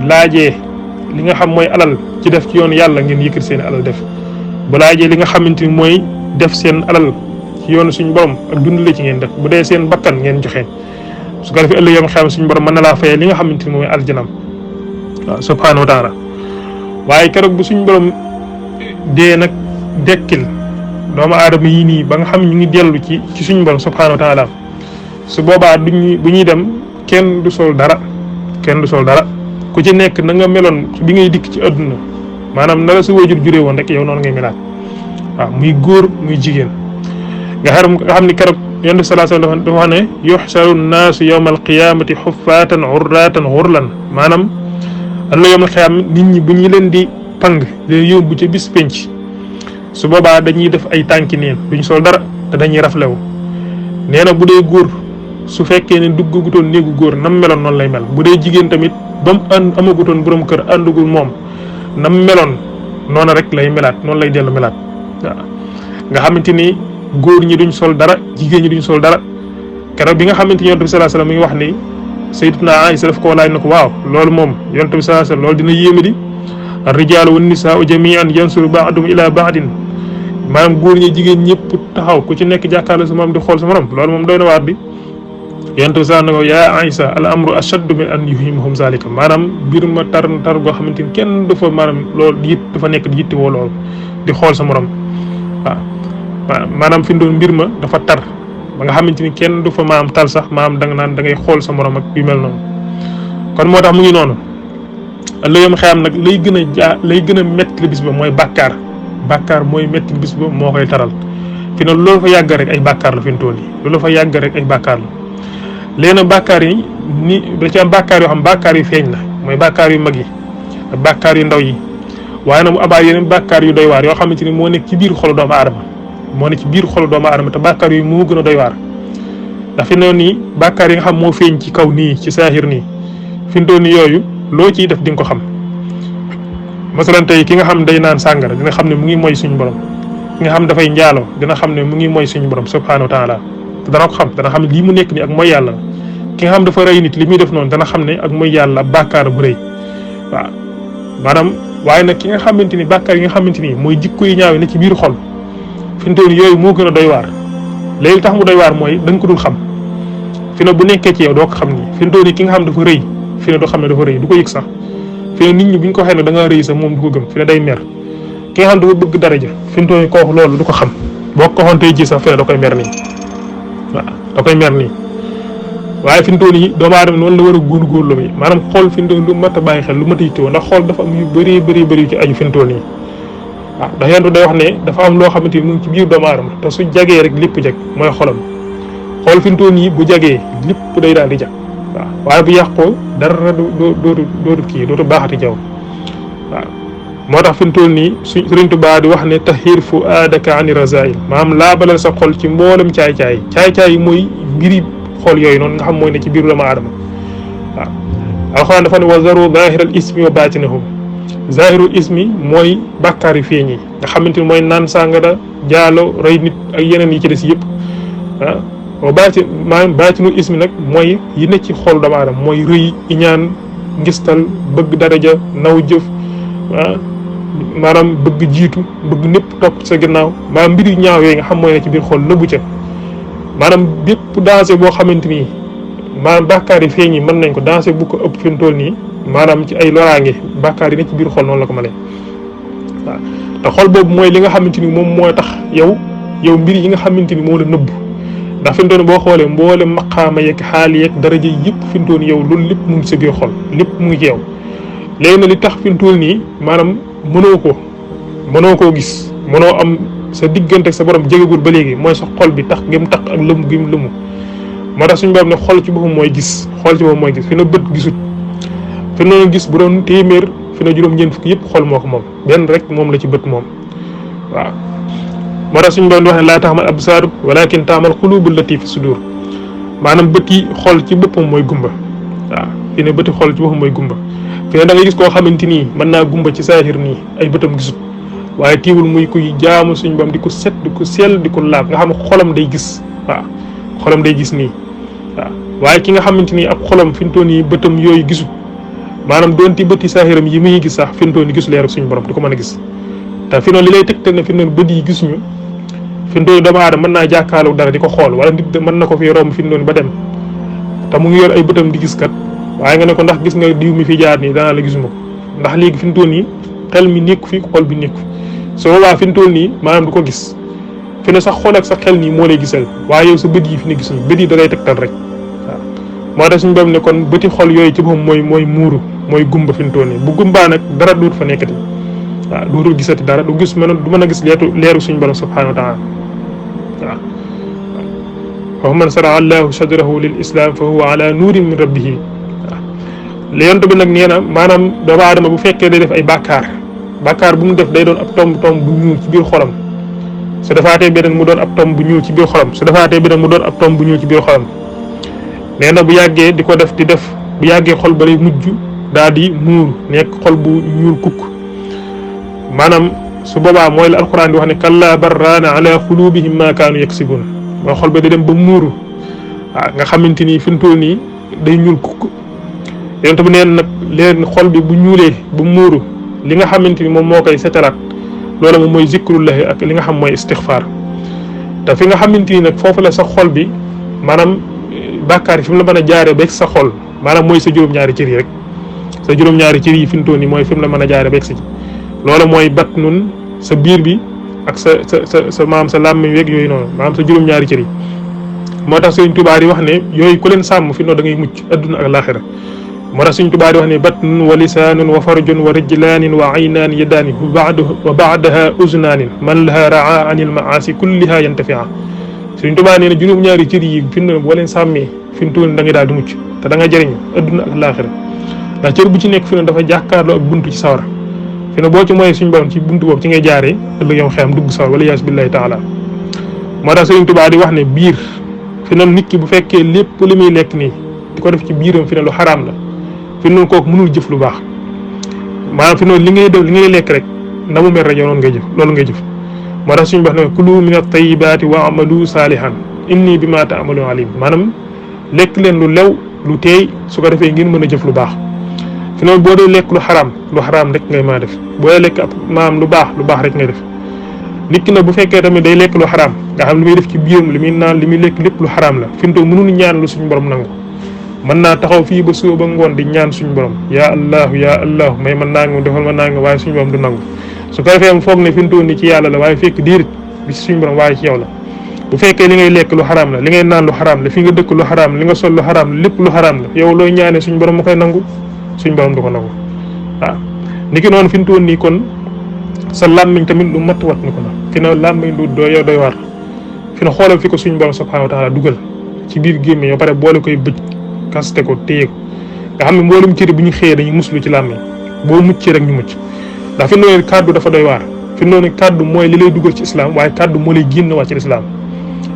laajee li nga xam mooy alal ci def ci yoonu yàlla ngeen yëkkati seen alal def bu laajee li nga xamante ni mooy def seen alal ci yoonu suñ borom ak dundale ci ngeen def bu dee seen bakkan ngeen joxe su ko defee ëllëg yom xam suñ borom mën na laa fayee li nga xamante ni mooy aljanam waaw subhanahu wa taala waaye keroog bu suñ borom dee nag dekkil doomu aadama yi nii ba nga xam ñu ngi dellu ci suñu borom subhanahu wa taala su boobaa bu ñuy dem kenn du sol dara ku ci nekk na nga meloon bi ngay dikk ci àdduna maanaam na la sa wajur juree woon rek yow noonu ngay melaat waaw muy góor muy jigéen nga xam ni keroog yonent bi sallallahu alayhi wasallam dafa wax ne yuhsharu nnaasu yawma alqiyamati xuffaatan urraatan xurlan maanaam alla yawmal qiyaama nit ñi bu ñu leen di pang leen yóbbu ca bis penc su boobaa dañuy def ay tànki neen duñ sol dara te dañuy raflewu nee na bu dee góor su fekkee ne duggagutoon néegu góor nam meloon noonu lay mel bu dee jigéen tamit ba mu amagutoon borom kër àndugul moom nam meloon noonu rek lay melaat noonu lay dellu melaat waaw nga xamante ni góor ñi duñ sol dara jigéen ñi duñ sol dara keroog bi nga xamante ni yonent bi sallallahu alayhi wasallam mi ngi wax ni sayyidatuna Aïsa daf ko laaj na ko waaw loolu moom yonent bi sallallahu alayhi wasallam loolu dina yéeme di ar-rijaalu wan-nisaa'u jamii'an yansuru ba'duhum ilaa ba'din maanaam góor ñi jigéen ñëpp taxaw ku ci nekk jàkkaarloo sa morom di xool sa morom loolu moom doy na waar di yonent bi sallallahu alayhi wasallam ne ko yaa Aïsa al amru ashaddu min an yuhimahum zalika maanaam mbir ma tar goo xamante ni kenn du fa maanaam loolu dafa nekk di yittewoo loolu di xool sa morom waaw maanaam fi mu doon mbir ma dafa tar ba nga xamante ni kenn du fa maam tal sax maam da nga naan da ngay xool sa morom ak yu mel noonu kon moo tax mu ngi noonu ëllëgam xeyam nag lay gën a métti bis ba mooy bàkkaar mooy métti bis ba moo koy taral fi ne loolu fa yàgg rek ay bàkkaar la fi mu toll nii loolu fa yàgg rek ay bàkkaar la léegi nag bàkkaar yi ni da ci am bàkkaar yoo xam bàkkaar yu feeñ la mooy bàkkaar yu mag yi ak bàkkaar yu ndaw yi waaye nag mu abaat yeneen bàkkaar yu doy waar yoo xamante ni moo nekk ci biir xolu doomu aadama te bàkkaar yu moo gën a doy waar ndax fi noonu nii bàkkaar yi nga xam moo feeñ ci kaw nii ci saaxir nii fi mu toll nii yooyu loo ciy def di nga ko xam masalan tey ki nga xam day naan sàngara dina xam ne mu ngi moy suñu borom ki nga xam dafay njaaloo dina xam ne mu ngi moy suñu borom subhanahu wa taala te dana ko xam dana xam ne lii mu nekk nii ak mooy yàlla ki nga xam dafa rey nit li muy def noonu dana xam ne ak mooy yàlla bàkkaar bu rëy waaw maanaam waaye nag ki nga xamante ni bàkkaar yi nga xamante ni mooy jikko yi ñaaw ne ci biir xol fi mu toll yooyu moo gën a doy waar léegi tax mu doy waar mooy da nga ko dul xam fi ne bu nekkee ci yow doo ko xam nii fi ne doon ki nga xam dafa rëy fi ne doo xam ne dafa rëy du ko yëg sax fi ne nit ñi bu ñu ko waxee ne da ngaa rëy sax moom du ko gëm fi ne day mer ki nga xam dafa bëgg daraja fi ne doon kooku loolu du ko xam boo ko waxoon tey ji sax fi ne da koy mer nii waaw da koy mer nii waaye fi mu toll nii doomu aadama noonu la war a góorgóorlu bi maanaam xool fi mu toll lu mat a bàyyi xel lu mat a yittewoo ndax xool dafa am yu bëri yu ci aju fi mu toll nii waaw ndax yenn day wax ne dafa am loo xamante ni mu ngi ci biir doomu aadama te su jagee rek lépp jag mooy xolam xool fi mu toll nii bu jagee lépp day daal di jag waaw waaye bu yàqoo dara dootu kii dootu baaxati jaw waaw moo tax fi mu toll nii Sëriñ Tuubaa di wax ne tahir fu aadaka ani razail maanaam laabalal sa xol ci mboolem caay-caay yi mooy mbiri xool yooyu noonu nga xam mooy ne ci biir doomu aadama waaw alxuraan dafa ne wa zaru zahiral ismi wa batinahum zahirul ismi mooy bàkkaar yu feeñ yi nga xamante ni mooy naan sàngara jaalo rey nit ak yeneen yi ci des yëpp ah wa baatinul ismi nag mooy yi ne ci xool doomu aadama mooy rëy iñaan ngistal bëgg daraja naw jëf ah maanaam bëgg jiitu bëgg népp topp sa ginnaaw maanaam mbir yu ñaaw yooyu nga xam mooy ne ci biir xool nëbbu ca maanaam bépp danger boo xamante ni maanaam bàkkaar yi feeñ yi mën nañ ko danger bu ko ëpp fi mu toll nii maanaam ci ay loraange bàkkaar yi ne ci biir xol noonu la ko mënee waaw te xol boobu mooy li nga xamante ni moom mooy tax yow mbir yi nga xamante ni moo la nëbb ndax fi mu toll nii boo xoolee mboole maqaama yeeg xaal yeeg daraja yëpp fi mu toll nii yow loolu lépp mu ngi sa biir xol lépp mu ngi ci yow léegi nag li tax fi mu toll nii maanaam mënoo koo gis mënoo am sa diggante ak sa borom jegegul ba léegi mooy sa xol bi tax gëm tax ak lëmu gi mu lëmu moo tax suñu borom ne xol ci boppam mooy gis xol ci boppam mooy gis fi na bët gisut fi na gis bu doon téeméer fi na juróom-ñeent fukk yëpp xol moo ko moom benn rek moom la ci bët moom waaw moo tax suñu borom di wax ne laa taxmal absaar walakin taamal qulubu allati fi sudur maanaam bët yi xol ci boppam mooy gumba waaw fi ne bëti xol ci boppam mooy gumba fi ne da ngay gis koo xamante nii mën naa gumba ci saahir nii ay bëtam gisut waaye tiiwul muy kuy jaamu suñ bam di ko set di ko sell di ko laab nga xam ne xolam day gis waaw xolam day gis nii waaw waaye ki nga xamante ni ab xolam fi mu toll nii bëtam yooyu gisul maanaam doonti bëti saahiram yi muy gis sax fi mu toll nii gisu leer suñu borom du ko mën a gis te fi noonu li lay tegtal ne fi noonu bët yi gisuñu fi mu toll nii doomu aadama mën naa jàkkaarloo dara di ko xool wala nit mën na ko fi romb fi mu toll ba dem te mu ngi yor ay bëtam di gis kat waaye nga ne ko ndax gis nga diw mi fi jaar nii danaa la gisuma ko ndax léegi fi mu toll nii xel mi nekku fi xol bi nekku su boobaa fi mu toll nii maanaam du ko gis fi ne sax xool ak sa xel nii moo lay gisal waaye yow sa bët yi fi ne gisuñu bët yi da lay tegtal rek waaw moo tax suñu borom ne kon bëti xol yooyu ci boppam mooy muuru mooy gumba fi mu toll nii bu gumbaa nag dara dootu fa nekkati waaw dootul gisati dara du mën a gis leeru suñu borom subhanahu wa taala waaw wa man sara allahu sadrahu lil islam fa huwa ala nuurin min rabbihi waaw léonte bi nag nee na maanaam doomu aadama bu fekkee day def ay bàkkaar bu mu def day doon ab tomb bu ñuul ci biir xolam su defaatee beneen mu doon ab tomb bu ñuul ci biir xolam su defaatee beneen mu doon ab tomb bu ñuul ci biir xolam nee na bu yàggee di ko def bu yàggee xol ba lay mujj daal di muur nekk xol bu ñuul kukk maanaam su boobaa mooy la alquran di wax ne kalla barraana ala xulubihim ma kaanu yaksibun mooy xol ba day dem ba muuru waaw nga xamante ni fi mu toll nii day ñuul kukk yonent bi neen nag leen xol bi bu ñuulee bu muuru li nga xamante ni moom moo koy setalaat loolu moom mooy zikrullahi ak li nga xam mooy istixfaar te fi nga xamante ni nag foofu la sa xol bi maanaam bàkkaar yi fi mu la mën a jaaree beeg sa xol maanaam mooy sa juróom-ñaari cër yi rek sa juróom-ñaari cër yi fi mu toll nii mooy fi mu la mën a jaaree beeg si loolu mooy bat nun sa biir bi ak sa maam sa làmmiñ weeg yooyu noonu maanaam sa juróom-ñaari cër yi moo tax Sëriñ Tuubaa di wax ne yooyu ku leen sàmm fi noonu da ngay mucc adduna ak laaxira moo tax Sëriñ Tuubaa di wax ne batnun wa lisaanun wa farjun wa rijlaanin wa aynaan yadaani wa baadaha uznaanin man laha raa anil maasi kulliha yantafia Sëriñ Tuubaa nee na juróom-ñaari cër yi fi mu boo leen sàmmee fi mu toll da ngay daal di mucc te da nga jëriñ adduna ak laaxira ndax cër bu ci nekk fi ne dafa jàkkaarloo ak buntu ci sawara fi ne boo ci mooyee suñu borom ci buntu boobu ci ngay jaaree ëllëg yow xeyam dugg sawara wala yaas billahi taala moo tax Sëriñ Tuubaa di wax ne biir fi ne nit ki bu fekkee lépp li muy lekk nii di ko def ci biiram fi ne lu xaraam la fi noonu kooku mënul jëf lu baax maanaam fi noonu li ngay lekk rek na mu mel rek yow noonu ngay jëf loolu ngay jëf moo tax suñu wax ne kulu min at-tayyibaati wa amalu saalihan inni bima ta'malu alim maanaam lekk leen lu lew lu teey su ko defee ngeen mën a jëf lu baax fi noonu boo dee lekk lu xaraam rek ngay mën a def boo dee lekk ab maanaam lu baax rek ngay def nit ki nag bu fekkee tamit day lekk lu xaraam nga xam li muy def ci biiram li muy naan li muy lekk lépp lu xaraam la fi mu toll mënul ñaan lu suñu borom nangu mën naa taxaw fii ba suba ba ngoon di ñaan suñu borom yaa allahu may ma nangam defal ma nangam waaye suñu borom du nangu su ko defee foog ne fi mu toll ni ci yàlla la waaye fekk diirit bi suñu borom waaye ci yow la bu fekkee li ngay lekk lu xaraam la li ngay naan lu xaraam la fi nga dëkk lu xaraam li nga sol lu xaraam la lépp lu xaraam la yow looy ñaanee suñu borom mu koy nangu suñu borom du ko nangu waaw niki noonu fi mu toll nii kon sa làmmiñ tamit lu mat wat ni ko la fi na làmmiñ lu doy war fi na xoolal fi ko suñu borom subhanahu wa taala dugal ci biir gémmiñ ba pare boole koy bëj kaste ko téye ko nga xam ne mboolum cëri bu ñu xëyee dañuy muslu ci làmmiñ boo muccee rek ñu mucc ndax fi noonu kàddu dafa doy waar fi noonu kàddu mooy li lay dugal ci islam waaye kàddu moo lay génn waat ci islam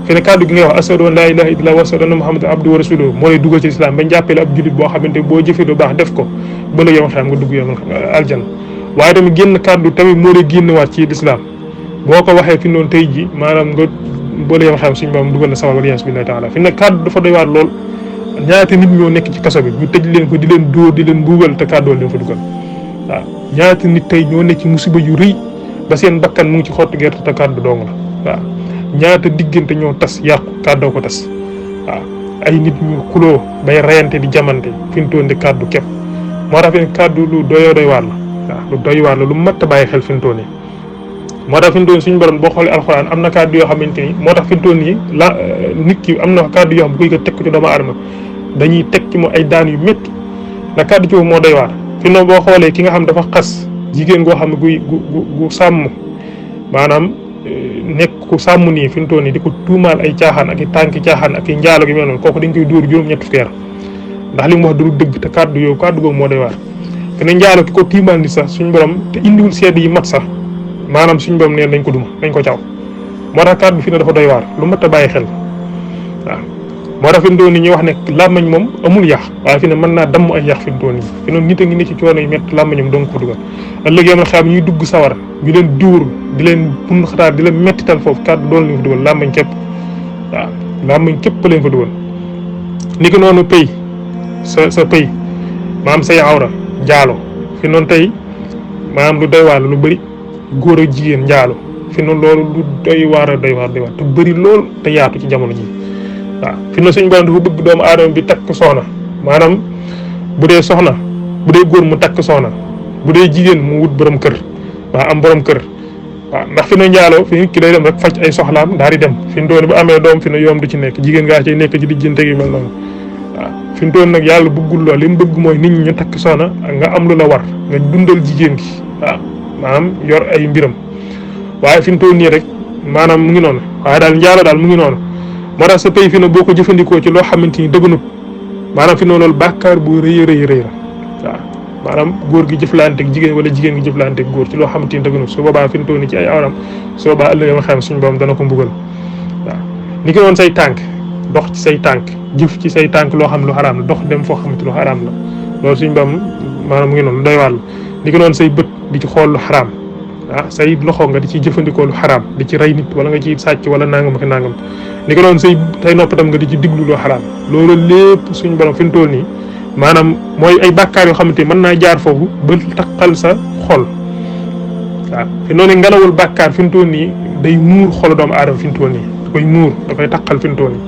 fi ne kàddu gi ngay wax ashhadu an laa ilaaha illallah wa ashhadu anna muhammadan abduhu wa rasuluhu moo lay dugal ci islam bañ jàppee la ab jullit boo xamante boo jëfee lu baax def ko ba la yow xam nga dugg yow aljan waaye tamit génn kàddu tamit moo lay génn waat ci islam boo ko waxee fi noonu tey ji maanaam nga boo la yow xam suñu borom dugal la sawar wala billahi taala fi ne kàddu dafa doy waar lool ñaata nit ñoo nekk ci kaso bi ñu tëj leen ko di leen dóor di leen mbuugal te kàddoo leen fa dugal waaw ñaata nit tey ñoo nekk ci musiba yu rëy ba seen bakkan mu ngi ci xottu gerte te kàddu dong la waaw ñaata diggante ñoo tas yàqu kàddoo ko tas waaw ay nit ñu xuloo bay rayante di jamante fi mu toon di kàddu képp moo tax fi kàddu lu doy waar la waaw lu doy waar la lu mat a bàyyi xel fi mu toon nii moo tax fi mu toon suñu borom boo xoolee alxuraan am na kàddu yoo xamante ni moo tax fi mu toon nii la nit ki am na kàddu yoo xam bu koy ko teg ko ci doomu aadama dañuy teg ci mo ay daan yu métti ndax kàddu ci moo doy waar fi no boo xoolee ki nga xam dafa xas jigéen goo xam ne gu sàmm maanaam nekk ku sàmm nii fi mu toll nii di ko tuumaal ay caaxaan ak i tànki caaxaan ak i njaalo gi mel noonu kooku dañ koy dóor juróom-ñett fukki yar ndax li mu wax du dëgg te kàddu yow kàddu googu moo doy waar te ne njaalo ki ko tuumaal ni sax suñu borom te indiwul seede yi mat sax maanaam suñu borom neen dañ ko duma dañ ko caw moo tax kàddu fi ne dafa doy waar lu mat a bàyyi xel waaw moo tax fi mu toll nii ñuy wax ne làmmañ moom amul yàq waaye fi ne mën naa damm ay yàq fi mu toll nii fi noonu nit a ngi ne ci coono yu métti làmmañam dong ko dugal ëllëg yam na xam ñuy dugg sawar ñu leen duur di leen bund xataar di leen mettital foofu kàddu doon leen fa dugal làmmañ képp waaw làmmañ képp leen fa dugal ni ko noonu pëy sa pëy maam say awra njaalo fi noonu tey maanaam lu doy waar lu bëri góor ak jigéen njaalo fi noonu loolu lu doy waar a doy waar te bëri lool te yaatu ci jamono ji waaw fi na suñu borom dafa bëgg doomu aadama bi takk soxna maanaam bu dee soxna bu dee góor mu takk soxna bu dee jigéen mu wut borom kër waaw am borom kër waaw ndax fi na njaaloo fi nit ki day dem rek faj ay soxlaam daal di dem fi mu doon bu amee doom fi na yoom du ci nekk jigéen ngaa ciy nekk ci diggante gi mel noonu waaw fi mu doon nag yàlla bëggul lool li mu bëgg mooy nit ñi ñu takk soxna nga am lu la war nga dundal jigéen gi waaw maanaam yor ay mbiram waaye fi mu toll nii rek maanaam mu ngi noonu waaye daal njaalo daal mu ngi noonu moo tax sa pay fi na boo ko jëfandikoo ci loo xamante ni dëgganut maanaam fi noonu loolu bàkkaar bu rëy la waaw maanaam góor gi jëflanteeg jigéen wala jigéen gi jëflanteeg góor ci loo xamante ni dëgganut su boobaa fi mu toll nii ci ay awram su boobaa ëllëg ma xam suñu borom dana ko mbugal waaw ni ki noonu say tànk dox ci say tànk jëf ci say tànk loo xam lu xaraam la dox dem foo xamante lu xaraam la loolu suñu borom maanaam mu ngi noonu doy wàll ni ki noonu say bët di ci xool lu xaraam say loxo nga di ci jëfandikoo lu xaraam di ci rey nit wala nga ci sàcc wala nangam ak nangam ni ko doon say nopp tam nga di ci diglu loo xaraam loolu lépp suñu borom fi mu toll nii maanaam mooy ay bàkkaar yoo xamante ni mën naa jaar foofu ba takkal sa xol waaw fi noonu ngelawul bàkkaar fi mu toll nii day muur xolu doomu aadama fi mu toll nii da koy muur da koy takkal fi mu toll nii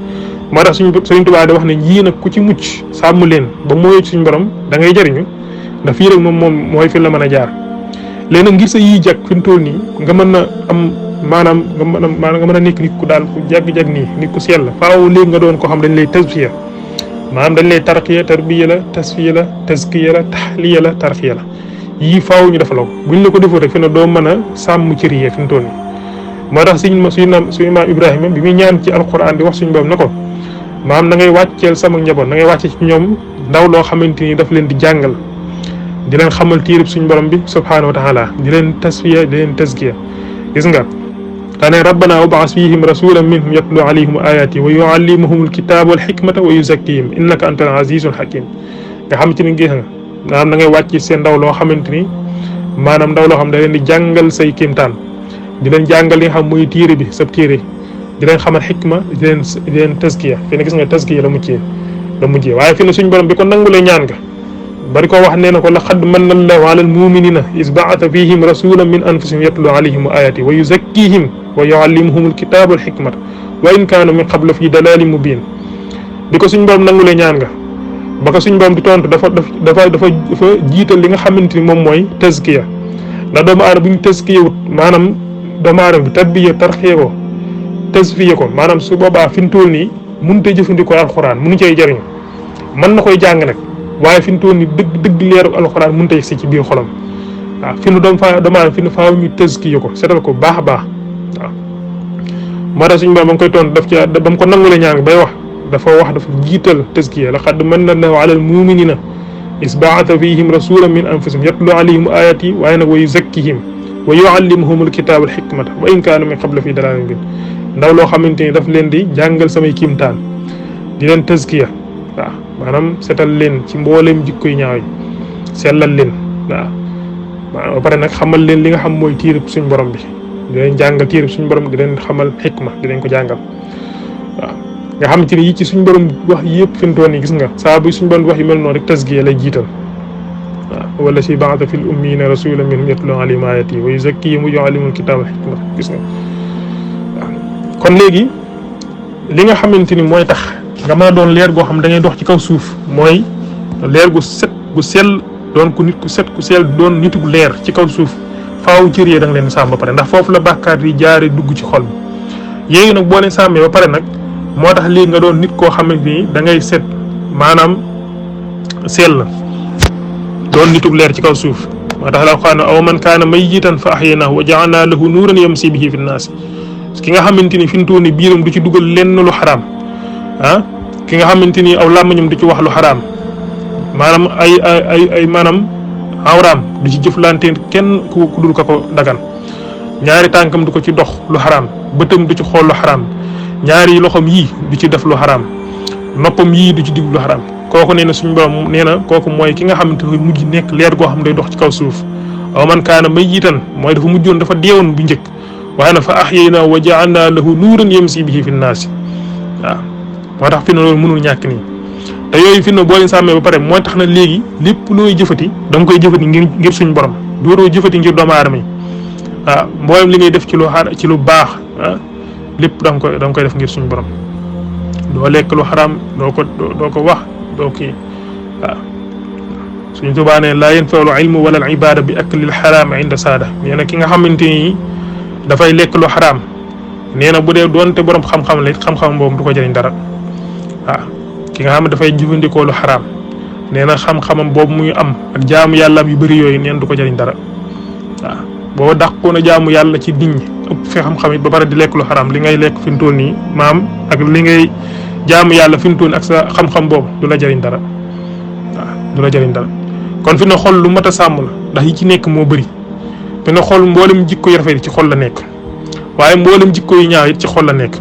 moo tax Sëriñ Tuubaa di wax ne yii nag ku ci mucc sàmm leen ba mooy suñu borom da ngay jëriñu ndax fii rek moom mooy fi la mën a jaar léegi nag ngir sa yii jag fi mu toll nii nga mën a am maanaam nga mën a nekk nit ku daal ku jag-jag nii nit ku sell faaw léegi nga doon ko xam dañ lay tasfiya maanaam dañ lay tarbiya la tasfiya la tazkiya la tahliya la tarxiya la yii faaw ñu defaloo ko buñ la ko defoo rek fi ne doo mën a sàmm cër yi fi mu toll nii moo tax suñu maam Ibrahima bi muy ñaan ci alquran di wax suñu borom na ko maam na ngay wàcceel sama njaboot na ngay wàcce ci ñoom ndaw loo xamante ni daf leen di jàngal di leen xamal téereb suñu borom bi subhanahu wa taala di leen tasfiya di leen tazkiya gis nga daane rabbana wab'as fihim rasulan minhum yatlu alayhim ayati wa yuallimuhum alkitaba wal hikmata wa yuzakkihim innaka antal azizul hakim nga xamante ni gis nga maanaam da ngay wàcc seen ndaw loo xamante ni maanaam ndaw loo xam da leen di jàngal say kéemtaan di leen jàngal li nga xam mooy téere bi sab téere di leen xamal xikma di leen tazkiya fi ne gis nga tazkiya la mujjee waaye fi ne suñu borom bi ko nangulee ñaan nga bari ko wax nee na ko laqad manna allahu ala almuminina is baata fihim rasulan min anfusihim yatlu alayhim ayati wa yuzakkihim wa yuallimuhum alkitaba walhikmata wa in kaanu min qablu fi dalalin mubin di ko suñ borom nangulee ñaan nga ba ko suñ borom di tontu dafa jiital li nga xamante ni moom mooy tazkiya ndax doomu aadama bu ñu tazkiya wut maanaam doomu aadama bi tarbiya tarxiya ko tasfiya ko maanaam su boobaa fi mu toll nii mënut a jëfandikoo alxuraan mënu cay jëriñ mën na koy jàng nag waaye fi mu toll nii dëgg leeru alxuraan mënut a yegsi ci biir xolam waaw fi nu doomu aadama fi nu faaw ñu tazkiya ko seetal ko baax a baax waaw. moo tax suñu borom ba nga koy tontu daf ci ba mu ko nangulee ñaan bay wax dafa jiital tazkiya laqad manna allahu ala almuminina is baata fihim rasulan min anfusihim yatlu alayhim ayati waaye nag wa yuzakkihim wa yuallimuhum alkitaba walhikmata wa in kaanu min qablu fi dalalin mubin ndaw loo xamante ni daf leen di jàngal samay kiimtaan di leen tazkiya waaw maanaam setal leen ci mbooleem jikkoy ñaaw yi sellal leen waaw ba pare nag xamal leen li nga xam mooy tiirib suñ borom bi di leen jàngal tiirib suñ borom di leen xamal xikma di leen ko jàngal waaw nga xamante ni yi ci suñ borom wax yëpp fi mu toll nii gis nga saa bu suñ borom wax yu mel noonu rek tazkiya lay jiital waaw wala si ba'atha fil ummiyina rasulan minhum yatlu alayhim ayati wa yuzakkihim wa yuallimuhum alkitaba wal hikmata gis nga waaw kon léegi li nga xamante ni mooy tax nga mën a doon leer goo xam da ngay dox ci kaw suuf mooy leer gu set gu sell doon ku nit ku set ku sell doon nit gu leer ci kaw suuf faaw cër yee da nga leen sàmm ba pare ndax foofu la bàkkaar yi jaare dugg ci xol bi yéegi nag boo leen sàmmee ba pare nag moo tax léegi nga doon nit koo xamante ni da ngay set maanaam sell doon nitug leer ci kaw suuf moo tax la waxaana aw man kaana mayyitan fa ahyaynahu wa ja'alna lahu nuuran yamshi bihi fi nnaas ki nga xamante ni fi mu toll nii biiram du ci dugal lenn lu xaraam ah ki nga xamante ni aw làmmiñam du ci wax lu xaraam maanaam ay maanaam awraam du ci jëflante kenn ku dul ko dagan ñaari tànkam du ko ci dox lu xaraam bëtam du ci xool lu xaraam ñaari loxoom yii du ci def lu xaraam noppam yii du ci dig lu xaraam kooku nee na suñu borom nee na kooku mooy ki nga xamante ni mujj nekk leer goo xam day dox ci kaw suuf aw man kaana mayyitan mooy dafa mujjoon dafa deewoon bu njëkk waaye nag fa ahyaynaa wa ja'alnaa lahu nuuran yamshi bihi fi nnaas waaw moo tax fi na loolu mënul ñàkk nii te yooyu fi na boo leen sàmmee ba pare mooy tax na léegi lépp looy jëfati da nga koy jëfati ngir suñu borom dootoo jëfati ngir doomu aadama yi waaw mboolem li ngay def ci lu baax lépp da nga koy def ngir suñu borom doo lekk lu xaraam doo ko wax doo kii waaw suñu Tuubaa ne laa yanfa'ul ilmu wala al ibada bi aklil xaraam inda saada nee na ki nga xamante ni dafay lekk lu xaraam nee na bu dee doonte borom xam-xam la xam-xam boobu du ko jëriñ dara waaw ki nga xam ne dafay jëfandikoo lu xaraam nee na xam-xamam boobu muy am ak jaamu yàllaam yu bëri yooyu neen du ko jëriñ dara waaw boo dàqoon a jaamu yàlla ci nit ñi ëpp fi xam-xam it ba pare di lekk lu xaraam li ngay lekk fi mu toll nii maam ak li ngay jaamu yàlla fi mu toll ak sa xam-xam boobu du la jëriñ dara waaw du la jëriñ dara kon fi na xol lu mat a sàmm la ndax yi ci nekk moo bëri fi na xol mboolem jikko yu rafet ci xol la nekk waaye mboolem jikko yu ñaaw it ci xol la nekk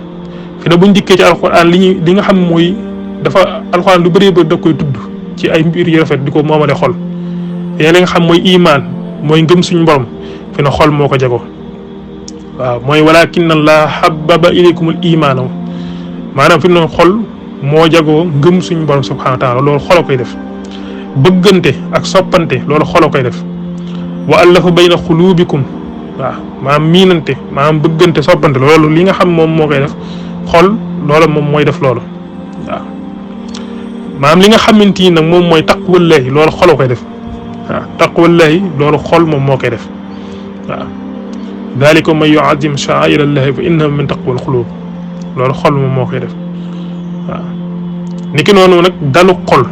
fi na buñ dikkee ci alxuraan li nga xam mooy dafa alxuraan lu bëree bëri da koy tudd ci ay mbir yu rafet di ko moomale xol yéen li nga xam mooy imaan mooy ngëm suñu borom fi na xol moo ko jagoo waaw mooy walakinna allaha habbaba ilaykumul imaana maanaam fi na xol moo jagoo ngëm suñu borom subhanahu wa taala loolu xol a koy def bëggante ak soppante loolu xol a koy def wa allafa bayna xulubikum waaw maanaam miinante maanaam bëggante soppante loolu li nga xam moom moo koy def xol loola moom mooy def loolu waaw maanaam li nga xamante ni nag moom mooy taqwallahi loolu xol a koy def waaw taqwallahi loolu xol moom moo koy def waaw dalika man yu'azzim sha'aa'ira allahi fa innaha min taqwal qulub loolu xol moom moo koy def waaw niki noonu nag dalu xol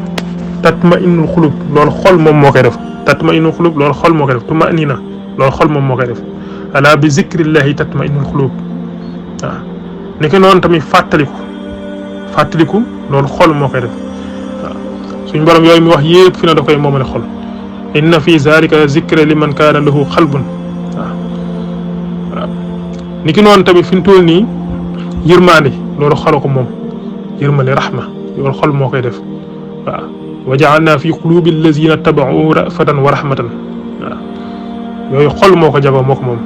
tatma'innul qulub loolu xol moom moo koy def tatma'innul qulub loolu xol moo koy def tuma'nina loolu xol moom moo koy def ala bi zikrillahi tatma'innul qulub waaw niki noonu tamit fàttaliku loolu xol moo koy def waaw suñ borom yooyu mi wax yépp fi na da koy moomale xol inna fi zalika zikra liman kaana lahu qalbun waaw niki noonu tamit fi mu toll nii yërmaande loolu xolo ko moom yërmande rahma loolu xol moo koy def waaw wa ja'alna fi qulubi allazina taba'u ra'fatan wa rahmatan waaw yooyu xol moo ko jagoo moo ko moom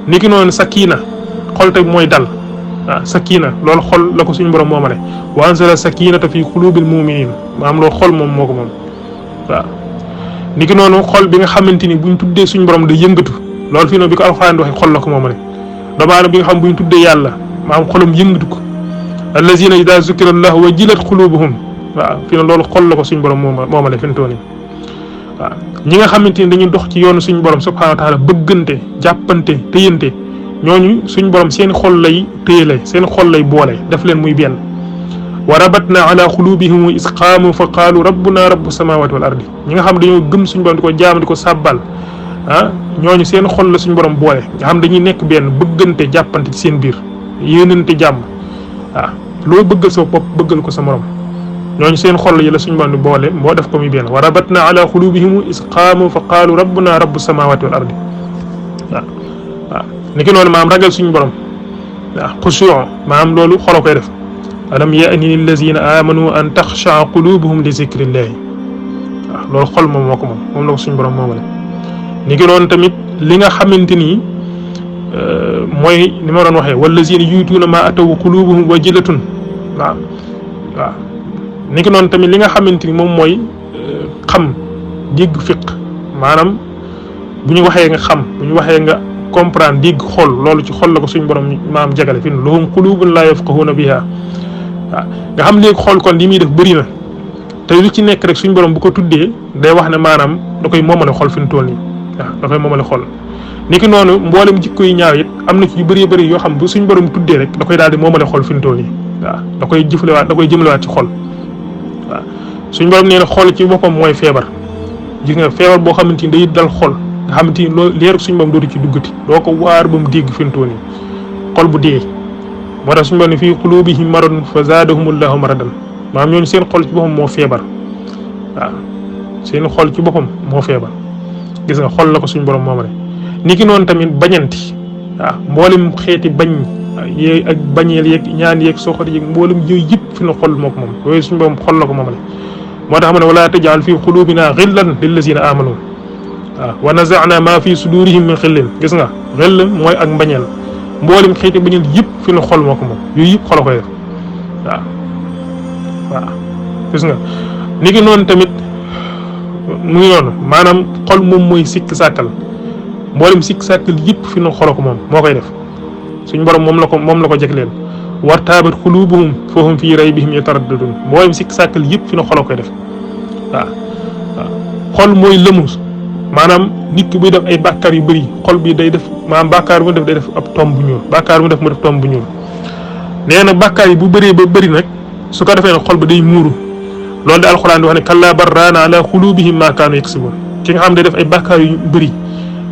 niki noonu sakina xol tamit mooy dal waaw sakina loolu xol la ko suñu borom moomale wa anzala sakinata fi qulubil mu'minin maanaam loolu xol moom moo ko moom waaw niki noonu xol bi nga xamante ni buñ tuddee suñu borom day yëngatu loolu fii noonu bi ko alxuraan di waxee xol la ko moomale doomu aadama bi nga xam buñ tuddee yàlla maanaam xolam yëngatu ko allazina ida zukira allah wajilat qulubuhum waaw fii noonu loolu xol la ko suñu borom moomale fi mu toll nii waaw ñi nga xamante ni dañuy dox ci yoonu suñu borom subhanahu wa taala bëggante jàppante téyante ñooñu suñu borom seen xol lay téyele seen xol lay boole def leen muy benn wa rabatna ala xulubihim is qaamu fa qaalu rabbuna rabbu samawati wal ardi ñi nga xam dañoo gëm suñu borom di ko jaam di ko sàbbal ñooñu seen xol la suñu borom boole nga xam dañuy nekk benn bëggante jàppante ci seen biir yéenante jàmm waaw loo bëggal sa bopp bëggal ko sa morom ñooñu seen xol yi la suñu borom di boole moo def ko muy benn wa rabatna ala xulubihim is qaamu fa qaalu rabbuna rabbu samawati wal ardi waaw niki noonu maam ragal suñu borom waaw xusuu maam loolu xolo koy def alam yaani lillazina amanu an taxshaa qulubuhum li zikrillahi waaw loolu xol moom moo ko moom la ko suñu borom moomale niki noonu tamit li nga xamante ni mooy ni ma doon waxee wallazina yutuuna ma ataw qulubuhum wajilatun waaw waaw niki noonu tamit li nga xamante ni moom mooy xam dégg fiq maanaam bu ñu waxee nga xam bu ñu waxee nga comprendre dégg xol loolu ci xol la ko suñu borom maam jagale fi lahum qulubun la yafqahuna biha waaw nga xam léegi xol kon li muy def bëri na te lu ci nekk rek suñu borom bu ko tuddee day wax ne maanaam da koy moomale xol fi mu toll nii waaw da koy moomale xol niki noonu mboolem jikko yi ñaaw it am na ci yu bëree bëri yoo xam bu suñu borom tuddee rek da koy daal di moomale xol fi mu toll nii waaw da koy jëmalewaat ci xol waaw suñu borom nee na xol ci boppam mooy feebar gis nga feebar boo xamante ni day dal xol nga xamante ni loolu leer suñu borom dootu ci duggati doo ko waar ba mu dégg fi mu toll nii xol bu dee moo tax suñu borom ne fii qulubihim maradun fa zaadahumullahu maradan maanaam ñooñu seen xol ci boppam moo feebar waaw seen xol ci boppam moo feebar gis nga xol la ko suñu borom moom rek niki noonu tamit bañanti waaw mboolem xeeti bañ yeeg ak bañeel yeeg ñaan yeeg soxor yeeg mboolem yooyu yëpp fi na xol moo ko moom yooyu suñu borom xol la ko moom rek moo tax ma ne wala tajal fii qulubina xillan lillazina amanu waaw wa nazana ma fi sudurihim min xillin gis nga xill mooy ak mbañeel mboolem xeeti bañeel yëpp fi na xol moo ko moom yooyu yëpp xol a koy def waaw waaw gis nga niki noonu tamit mu ngi noonu maanaam xol moom mooy sikk sàkkal mboolem sikk sàkkal yëpp fi na xol ko moom moo koy def suñ borom moom la ko jagleel wartaabat xulubuhum fahum fii raybihim yataraddadun mboolem sikk sàkkal yëpp fi na xol koy def waaw waaw xol mooy lëmus maanaam nit ki buy def ay bàkkaar yu bëri xol bi day def maanaam bàkkaar bu def day def ab tomb bu ñuul bàkkaar bu def mu def tomb bu ñuul nee na bàkkaar yi bu bëree ba bëri nag su ko defee nag xol ba day muuru loolu de alxuraan di wax ne kallaa bal raana ala xulubihim maa kaanu yaksibuun ki nga xam day def ay bàkkaar yu bëri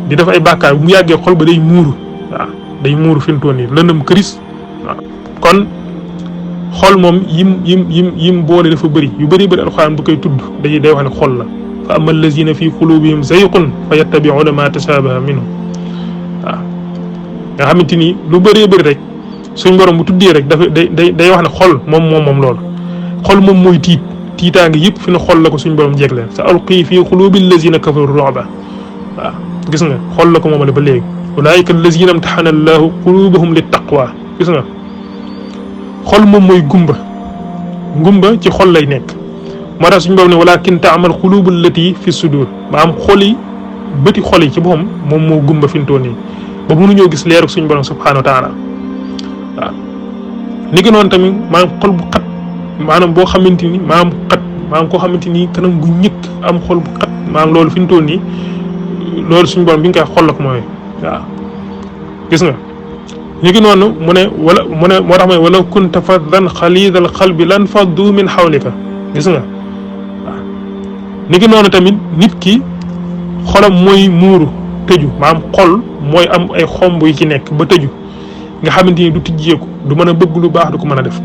di def ay bàkkaar bu mu yàggee xol ba day muuru waaw day muuru fi mu toll nii lëndëm këris waaw kon xol moom yim boole dafa bëri yu bëri alxuraan bu koy tudd day wax ne xol la fa amma allazina fi qulubihim zayqun fa yattabi'una ma tashabaha minhu waaw nga xamante ni lu bëree bëri rek suñ borom bu tuddee rek dafa day wax ne xol moom loolu xol moom mooy tiitaange yëpp fi na xol la ko suñ borom jégleen sa alqi fi qulubi allazina kafaru ru'ba waaw gis nga xol la ko moomale ba léegi ulaika allazina imtahana allahu qulubahum lit taqwa gis nga xol moom mooy ngumba ci xol lay nekk moo tax suñu borom ne walakin ta'mal qulubu allati fi sudur maanaam xol yi bëti xol yi ci boppam moom moo gumba fi mu toll nii ba mënuñoo gis leeru suñu borom subhanahu wa taala waaw ni ki noonu tamit maanaam xol bu xat maanaam boo xamante ni maanaam koo xamante ni kanam gu ñëkk am xol bu xat maanaam loolu fi mu toll nii loolu suñu borom bi nga koy xol ak mooy waaw gis nga ni ki noonu mu ne moo tax mooy wala kunta faddan xalidal qalbi lan faddu min xawlika gis nga waaw ni ki noonu tamit nit ki xolam mooy muuru tëju maanaam xol mooy am ay xomb yi ci nekk ba tëju nga xamante ni du tijjeeku du mën a bëgg lu baax du ko mën a def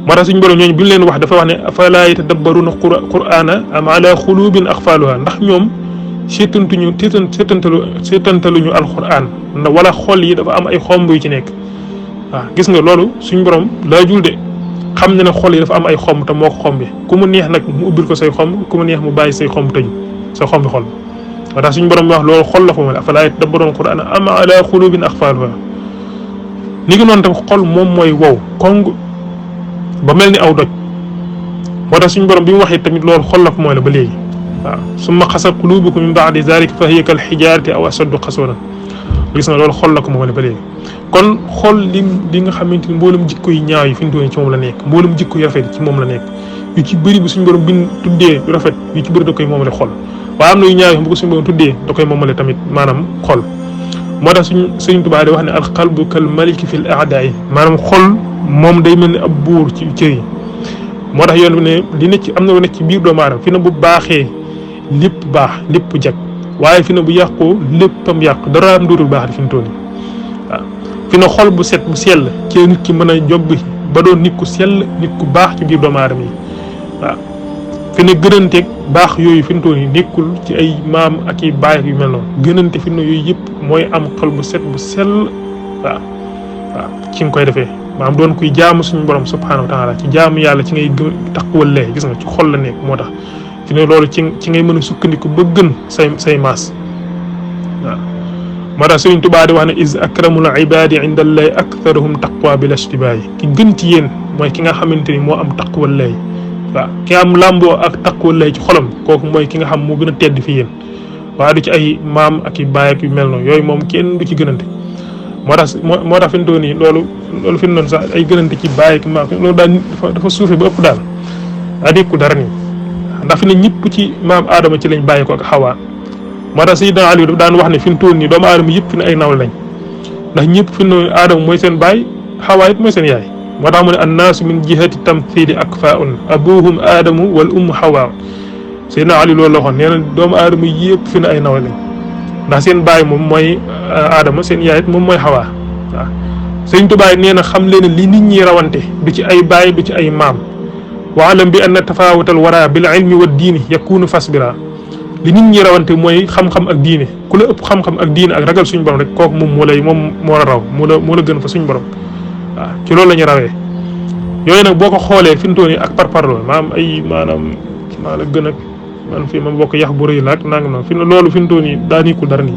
moo tax suñu borom ñooñu bi ñu leen wax dafa wax ne afalaa yatadabbaruuna qur'aana am ala xulubin axfaaluha ndax ñoom seetantaluñu alquran wala xol yi dafa am ay xomb yu ci nekk waaw gis nga loolu suñu borom laajul de xam ne xol yi dafa am ay xomb te moo ko xombi ku mu neex nag mu ubbil ko say xomb ku mu neex mu bàyyi say xomb tëju sa xombi xol moo tax suñu borom wax loolu xol la fa ma afalaa yatadabbaruuna qur'aana am ala xulubin axfaaluha ni ngi noonu tam xol moom mooy wow kong ba mel ni aw doj moo tax suñu borom bi mu waxee tamit loolu xol la ko mooy la ba léegi waaw summa xasat qulubukum min baadi zalika fa hiya kal xijaarati aw asaddu xaswaran gis nga loolu xol la ko moomale ba léegi kon xol li nga xamante ni mboolem jikko yi ñaaw yi fi ñu toll ci moom la nekk mboolem jikko yi rafet ci moom la nekk yu ci bëri bu suñu borom bin tuddee yu rafet yu ci bëri da koy moomale xol waaye am na yu ñaaw yi bu ko suñu borom tuddee da koy moomale tamit maanaam xol moo tax suñ Sëriñ Tuubaa di wax ne al qalbu kal maliki fil a'daa maanaam xol moom day mel ni ab buur ci cër yi moo tax yoon bi ne li ne ci am na lu nekk ci biir doomu aadama fi na bu baaxee lépp baax lépp jag waaye fi na bu yàqoo léppam yàqu dara am dootul baax di fi mu toll waaw fi na xol bu set bu sell ci nit ki mën a jobbi ba doon nit ku sell nit ku baax ci biir doomu aadama yi waaw fi na gënanteeg baax yooyu fi mu toll nekkul ci ay maam ak i baay yu mel noonu gënante fi na yooyu yëpp mooy am xol bu set bu sell waaw waaw ci nga koy defee maanaam doon kuy jaamu suñu borom subhaanahu wa taala ci jaamu yàlla ci ngay taqwalee gis nga ci xol la nekk moo tax fi ne loolu ci ngay mën a sukkandiku ba gën say maas waaw moo tax Sëriñ Tuubaa di wax ne is akramul ibaadi inda allahi aktharuhum taqwa bil ishtibaay ki gën ci yéen mooy ki nga xamante ni moo am taqwalee waaw ki am làmboo ak taqwalee ci xolam kooku mooy ki nga xam moo gën a tedd fi yéen waaye du ci ay maam ak i baay ak yu mel noonu yooyu moom kenn du ci gënante moo tax fi mu toll nii loolu fi mu doon sax ay gënante ci baay ak maam loolu daal dafa suufe ba ëpp daal daa nekkul dara nii ndax fi ne ñëpp ci maam aadama ci lañ bàyyi ko ak xawaa moo tax Sayyidina Ali daan wax ne fi mu toll nii doomu aadama yëpp fi ne ay nawle lañ ndax ñëpp fi ne aadama mooy seen baay xawaa it mooy seen yaay moo tax mu ne annaasu min jihati tamthili akfaun abuhum aadamu wal ummu xawaa Sayyidina Ali loolu la waxoon nee na doomu aadama yëpp fi ne ay nawle lañ ndax seen baay moom mooy aadama seen yaay it moom mooy xawaa waaw Sëriñ Tuubaa nee na xam leen li nit ñi rawante du ci ay baay du ci ay maam waalam bi anna tafawutal wara bil ilmi wa diini yakunu fasbira li nit ñi rawante mooy xam-xam ak diine ku la ëpp xam-xam ak diine ak ragal suñu borom rek kooku moom moo la raw moo la gën fa suñu borom waaw ci loolu la ñu rawee yooyu nag boo ko xoolee fi mu toll nii ak parparloo maanaam maa la gën ak man fii ma bokk yax bu rëy la ak nangam na fi loolu fi mu toll nii daa nikkul dara nii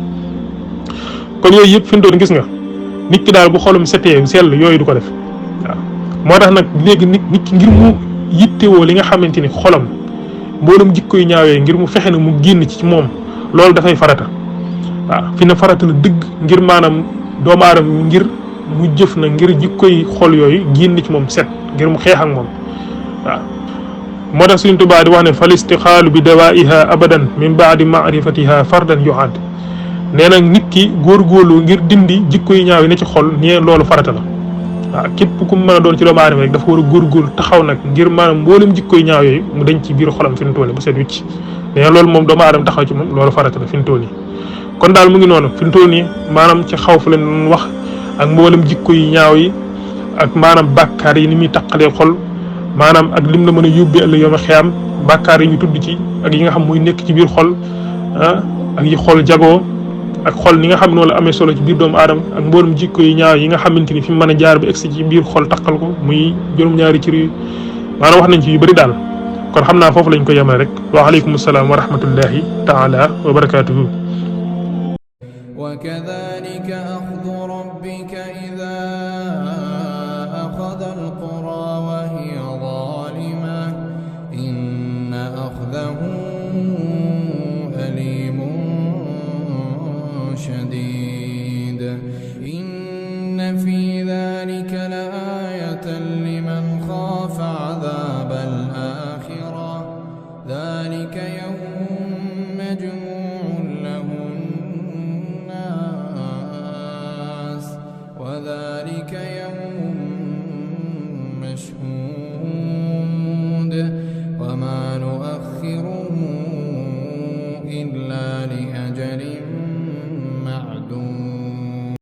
kon yooyu yëpp fi mu toll nii gis nga nit ki daal bu xolum setee sell yooyu du ko def waaw moo tax nag léegi nit ki ngir mu yittewoo li nga xamante ni xolam mboolem jikko yu ñaawee ngir mu fexe na mu génn ci moom loolu dafay farata waaw fi na farata la dëgg ngir maanaam doomu aadama ngir mu jëf na ngir jikko yi xol yooyu génn ci moom set ngir mu xeex ak moom waaw moo tax Sëriñ Tuubaa di wax ne fal istixaalu bi dawaiha abadan min baadi maarifatiha fardan yuhaad nee na nit ki góorgóorlu ngir dindi jikko yi ñaaw yi ne ci xol nee loolu farata la waaw képp ku mu mën a doon ci doomu aadama rek dafa war a góorgóorlu taxaw nag ngir maanaam mboolem jikko yi ñaaw yooyu mu dañ ci biir xolam fi mu toll nii ba seet wicc nee na loolu moom doomu aadama taxaw ci moom loolu farata la fi mu toll nii kon daal mu ngi noonu fi mu toll nii maanaam ci xaw fa leen wax ak mboolem jikko yi ñaaw yi ak maanaam bàkkaar yi ni muy taqalee xol maanaam ak lim la mën a yóbbee ëllëg yooma xiyam bàkkaar yi ñu tudd ci ak yi nga xam muy nekk ci biir xol ak yi xol jagoo ak xol ni nga xam noonu la amee solo ci biir doomu aadama ak mboolem jikko yi ñaaw yi nga xamante ni fi mu mën a jaar ba egsi ci biir xol taqal ko muy juróom-ñaari cër yi maanaam wax nañ ci yu bëri daal kon xam naa foofu lañ ko yemale rek wa aleykum salaam wa rahmatullahi taala wa barakatuhu وكذلك أخذ ربك إذا أخذ القرى وهي ظالمة إن أخذه أليم شديد إن في ذلك لآية لمن خاف عذاب الآخرة ذلك يوم مجموع له الناس وذلك يوم